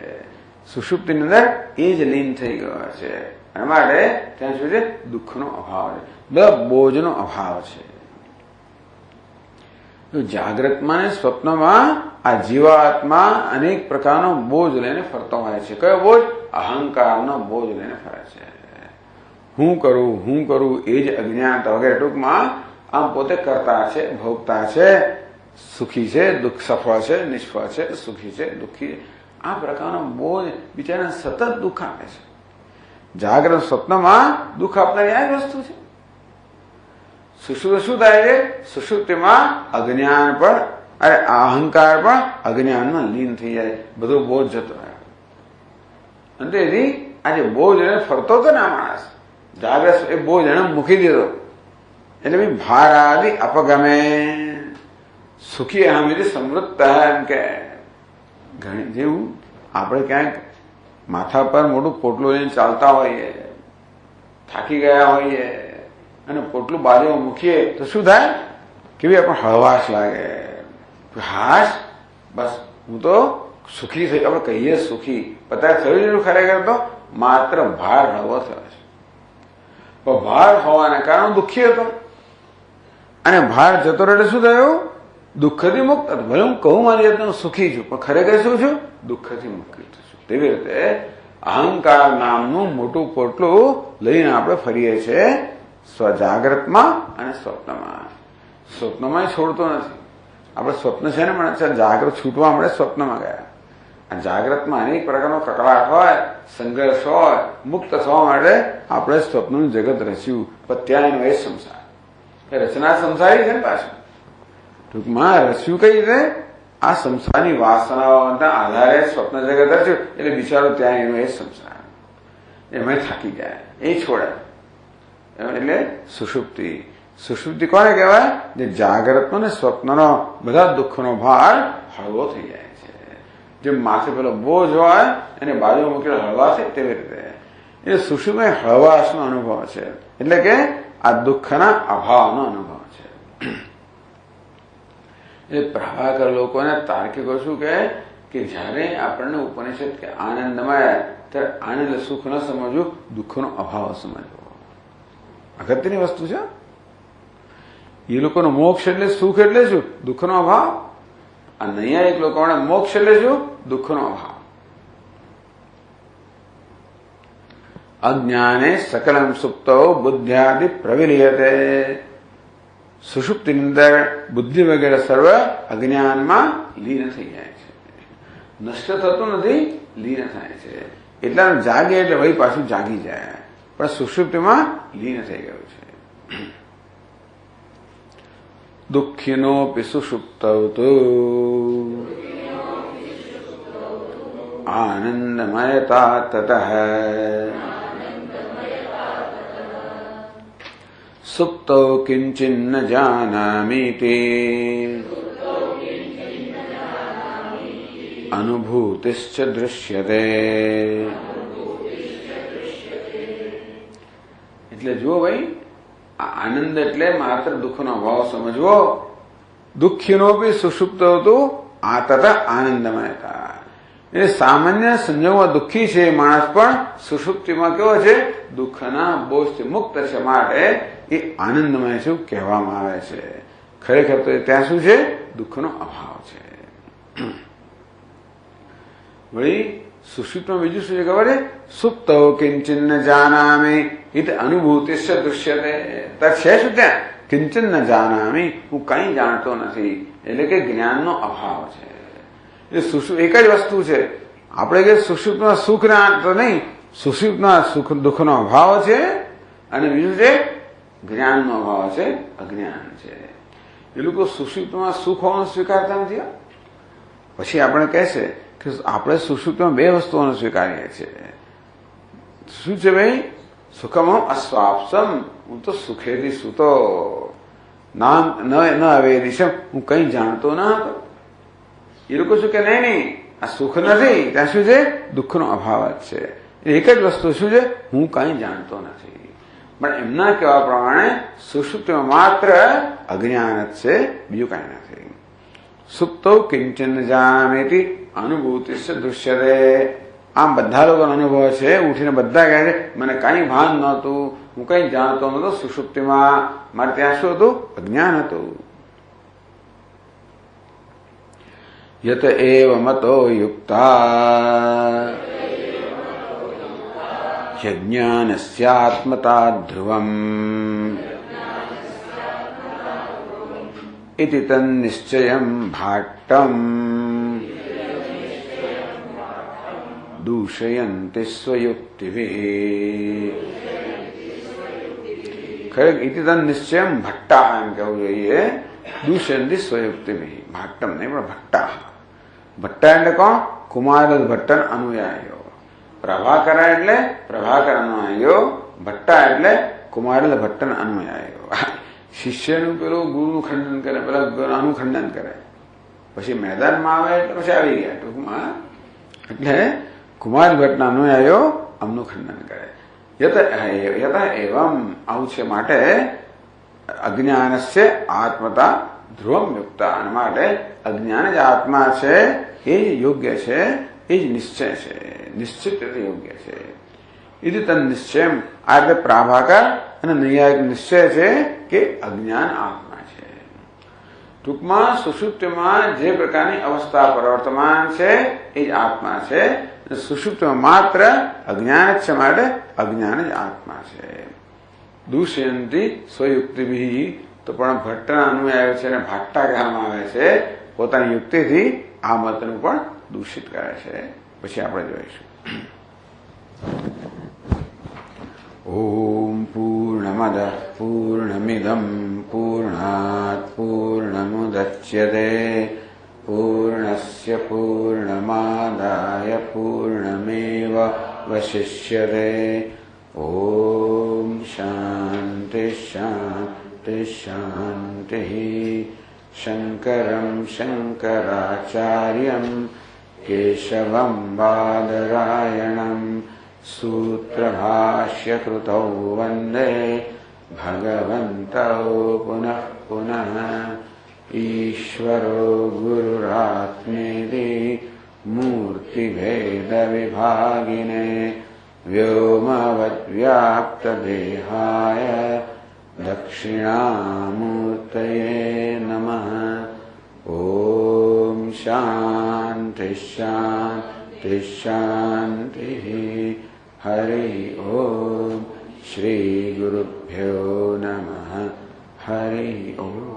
સુષુપ્તિની અંદર એ જ લીન થઈ ગયો છે. એના માટે ત્યાં શું છે? દુઃખનો અભાવ છે, બધા બોજનો અભાવ છે. જાગ્રતમાં ને સ્વપ્નમાં આ જીવાત્મા અનેક પ્રકારનો બોજ લઈને ફરતો હોય છે. કયો બોજ? અહંકારનો બોજ લઈને ફરે છે. હું કરું એ જ અજ્ઞાનતા વગેરે. ટૂંકમાં આમ પોતે કરતા છે, ભોગતા છે, સુખી છે, દુઃખ સફળ છે, નિષ્ફળ છે, સુખી છે, દુઃખી છે. આ પ્રકારનો બોજ બિચારાને સતત દુઃખ આપે છે. જાગ્રત સ્વપ્નમાં દુઃખ આપનારી આ વસ્તુ છે. સુષુપ્ત શું થાય છે? સુષુપ્તિમાં અજ્ઞાન પણ અહંકાર પણ અજ્ઞાનમાં લીન થઈ જાય, બધો બોજ જતો રહ્યો. અને તેથી આજે બોજ એને ફરતો હતો ને આ માણસ, જાગ્રત એ બોજ એને મૂકી દીધો. એટલે ભાઈ ભાર આદિ અપગમે સુખી અહમિતિ સમૃદ્ધ એમ કે ઘણી જેવું આપણે ક્યાંક માથા પર મોટું પોટલું લઈને ચાલતા હોઈએ, થાકી ગયા હોઈએ અને પોટલું બાજુમાં મૂકીએ તો શું થાય? કેવી આપણે હળવાશ લાગે. હાશ, બસ હું તો સુખી થઈ. આપણે કહીએ સુખી, પતા થયું ખરેખર તો માત્ર ભાર હળવો થયો છે. પણ ભાર હોવાના કારણે દુઃખી હતો અને ભાર જતો રહે શું થયું? દુઃખથી મુક્ત. ભલે હું કહું મારી જાતને સુખી છું, પણ ખરેખર શું છું? દુઃખથી મુક્ત છું. તેવી રીતે અહંકાર નામનું મોટું પોટલું લઈને આપણે ફરીએ છીએ સ્વજાગ્રતમાં અને સ્વપ્નમાં. સ્વપ્નમાં છોડતો નથી. આપણે સ્વપ્ન છે ને પણ જાગ્રત છૂટવા મળે સ્વપ્નમાં ગયા. આ જાગ્રતમાં અનેક પ્રકારનો કકળાટ હોય, સંઘર્ષ હોય, મુક્ત થવા માટે આપણે સ્વપ્નનું જગત રચ્યું, પણ ત્યાં એનો એ સંસાર રચના સંસારી છે ને પાછું. ટૂંકમાં રચ્યું કઈ રીતે? આ સંસારની વાસનાઓના આધારે સ્વપ્ન જગત રચ્યું, એટલે બિચારો ત્યાં એનો એ સંસાર એમાં થાકી જાય, એ છોડે. એટલે સુષુપ્તિ. સુષુપ્તિ કોને કહેવાય? જે જાગ્રતનો ને સ્વપ્નનો બધા દુઃખનો ભાર હળવો થઈ જાય છે. જે માથે પેલો બોજ હોય એને બાજુ મૂકેલો હળવાશ તેવી રીતે એ સુષુપ્તિ હળવાશનો અનુભવ છે. એટલે કે આ દુઃખના અભાવનો અનુભવ છે. એ પ્રભાકર લોકોને તાર્કિકો શું કહે કે જયારે આપણને ઉપનિષદ કે આનંદમય, ત્યારે આનંદ સુખ ન સમજવું, દુઃખનો અભાવ સમજવો અગત્યની વસ્તુ છે. એ લોકોનો મોક્ષ એટલે સુખ એટલે શું? દુઃખનો અભાવ. આ નૈયાયિક લોકો મોક્ષ એટલે શું? દુઃખનો અભાવ. અજ્ઞાને સકલમ સુપ્તો બુદ્ધ્યાદિ પ્રવિલિયતે. સુષુપ્તિની અંદર બુદ્ધિ વગેરે સર્વ અજ્ઞાનમાં લીન થઈ જાય છે. નષ્ટ થતું નથી, લીન થાય છે. એટલા જાગે એટલે વળી પાછું જાગી જાય, પણ સુષુપ્તિમાં લીન થઈ ગયું છે. દુઃખિનોપી સુષુપ્તૌ આનંદમયતા તતઃ સુપ્તૌ કિંચિન્ન જાનામીતિ અનુભૂતિશ્ચ દૃશ્યતે. એટલે જુઓ ભાઈ, આનંદ એટલે માત્ર દુઃખનો અભાવ સમજવો. દુઃખીનો બી સુષુપ્ત હતું આ તથા આનંદમયતા. એ સામાન્ય સંજોગમાં દુઃખી છે માણસ, પણ સુષુપ્તિમાં કેવો છે? દુઃખના બોજથી મુક્ત છે, માટે એ આનંદમય છે કહેવામાં આવે છે. ખરેખર તો ત્યાં શું છે? દુઃખનો અભાવ છે. વળી સુષુપ્તમાં બીજું શું છે ખબર છે? સુપ્તો કિંચિન ન જાનામી ઇત અનુભૂતિશ્ચ દૃશ્યતે. છે શું ત્યાં? કિંચન ન જાનામી, હું કઈ જાણતો નથી, એટલે કે જ્ઞાનનો અભાવ છે. એ એક જ વસ્તુ છે. આપણે કે સુષુપ્તમાં સુખ ના તો નહીં, સુષુપ્તમાં સુખ દુઃખનો અભાવ છે, અને બીજું છે જ્ઞાનનો અભાવ છે, અજ્ઞાન છે. એ લોકો સુષુપ્તમાં સુખ હોવાનું સ્વીકારતા નથી. પછી આપણે કહેશે કે આપણે સુષુપ્તમાં બે વસ્તુઓને સ્વીકારીએ છીએ. શું છે ભાઈ? સુખમ અસ્વાપ્સમ, હું તો સુખેથી સૂતો, નામ ન અવેદિશમ, હું કઈ જાણતો ના હતો. એ લોકો શું કે નહીં, આ સુખ નથી, ત્યાં શું છે? દુઃખનો અભાવ જ છે. એક જ વસ્તુ શું છે? હું કઈ જાણતો નથી. પણ એમના કહેવા પ્રમાણે સુષુપ્તિમાં માત્ર અજ્ઞાન જ છે, બીજું કઈ નથી. સુપ્તો કિંચન જાનામિતિ અનુભૂતિશ્ચ દૃશ્યતે. આમ બધા લોકોનો અનુભવ છે. ઉઠીને બધા કહે છે મને કઈ ભાન નહોતું, હું કઈ જાણતો નહોતો સુષુપ્તિમાં, મારે ત્યાં શું હતું? અજ્ઞાન હતું. યત એવ મતો યુક્તા યજ્ઞાનસ્યાત્મતા ધ્રુવમ ઇતિ તન્નિશ્ચયં ભાટ્ટમ દૂષયંતિ સ્વયુક્તિભિઃ. ખરેખર ઇતિ તન્નિશ્ચયં ભટ્ટા એમ કહેવું જોઈએ. દૂષયંતિ સ્વયુક્તિભિઃ. ભાટ્ટમ નહીં પણ ભટ્ટા. ભટ્ટા એટલે કોણ? કુમાર ભટ્ટન અનુયાયીઓ. પ્રભાકર એટલે પ્રભાકર અનુયાયીઓ. ભટ્ટા એટલે કુમાર ભટ્ટન અનુયાયીઓ. શિષ્યનું પેલું ગુરુનું ખંડન કરે, પેલા અનુખંડન કરે, પછી મેદાનમાં આવે એટલે પછી આવી ગયા ટૂંકમાં. એટલે કુમાર ભટ્ટના અનુયાયીઓ આમનું ખંડન કરે. યત એવમ, આવું છે માટે અજ્ઞાનસ્ય આત્મતા ધ્રુવમ યુક્તા. અને માટે અજ્ઞાન જ આત્મા છે, એ જ યોગ્ય છે, એ જ નિશ્ચય છે, નિશ્ચિત રીતે યોગ્ય છે. ઇતિ તન નિશ્ચય, આ એટલે પ્રાભાકર અને નૈયાયિક નિશ્ચય છે કે અજ્ઞાન આત્મા છે. ટૂંકમાં સુષુપ્તિમાં જે પ્રકારની અવસ્થા પ્રવર્તમાન છે એ જ આત્મા છે, સુષુપ્તમાં માત્ર અજ્ઞાન જ છે, માટે અજ્ઞાન જ આત્મા છે. દૂષયંતી સ્વયુક્તિભી, તો પણ ભટ્ટના અન્વય આવે છે અને ભાટ્ટા કહેવામાં આવે છે. પોતાની યુક્તિથી આ મતનું પણ દૂષિત કરે છે. પછી આપણે જોઈશું. ઓમ પૂર્ણમદ પૂર્ણમિદમ પૂર્ણાત પૂર્ણમુદચ્યતે પૂર્ણસ્ય પૂર્ણમાદાય પૂર્ણમેવાવશિષ્યતે. ઓમ શાંતિ શાંતિ શાંતિ. શંકરં શંકરાચાર્યં કેશવં બાદરાયણં સૂત્રભાષ્યકૃતૌ વંદે ભગવन्तौ પુનઃ પુનઃ. ઈશ્વરો ગુરુરાત્મેતિ મૂર્તિભેદવિભાગિને વ્યોમવદ્વ્યાપ્તદેહાય દક્ષિણામૂર્તયે નમઃ. ઓમ શાંતિ શાંતિ શાંતિ. હરિ ઓમ. શ્રી ગુરુભ્યો નમઃ. હરિ ઓમ.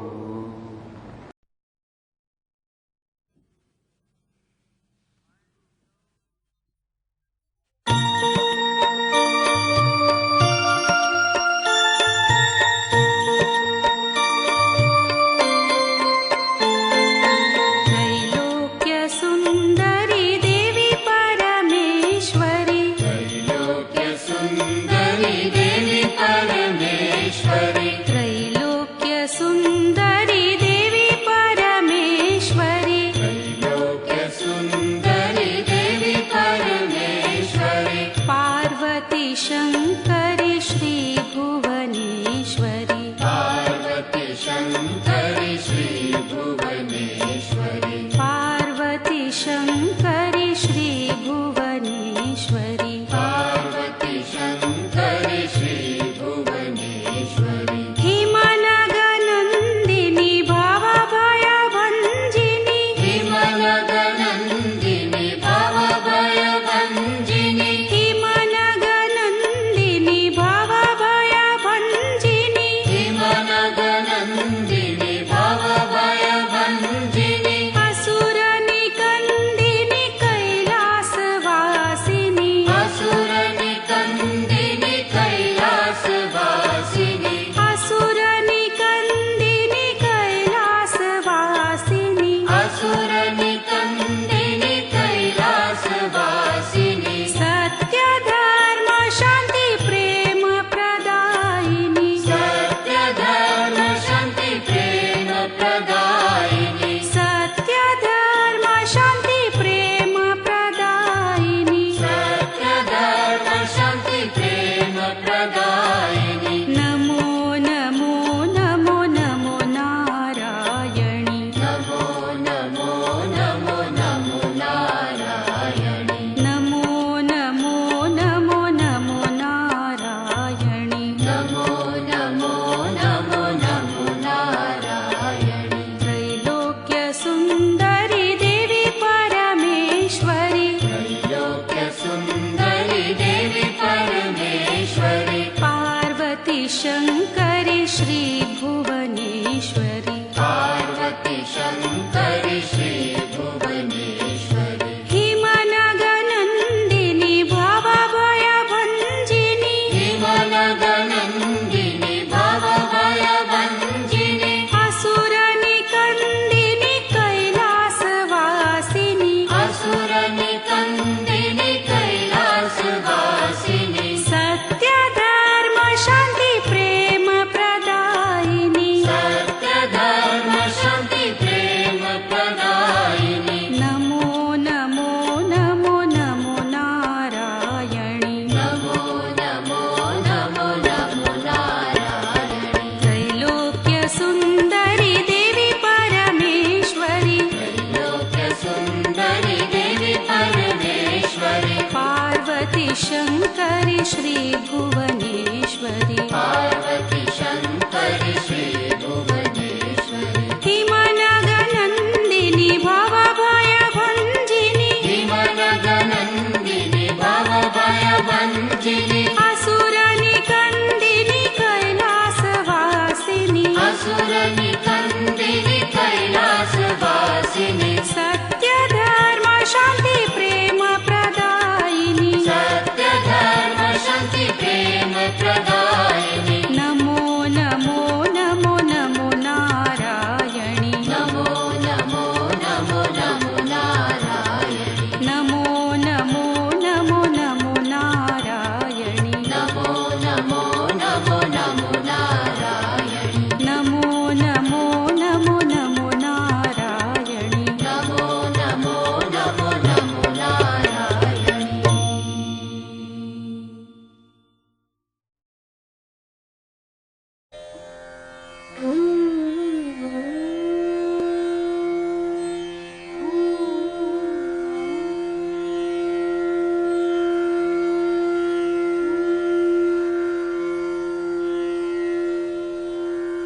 शंकर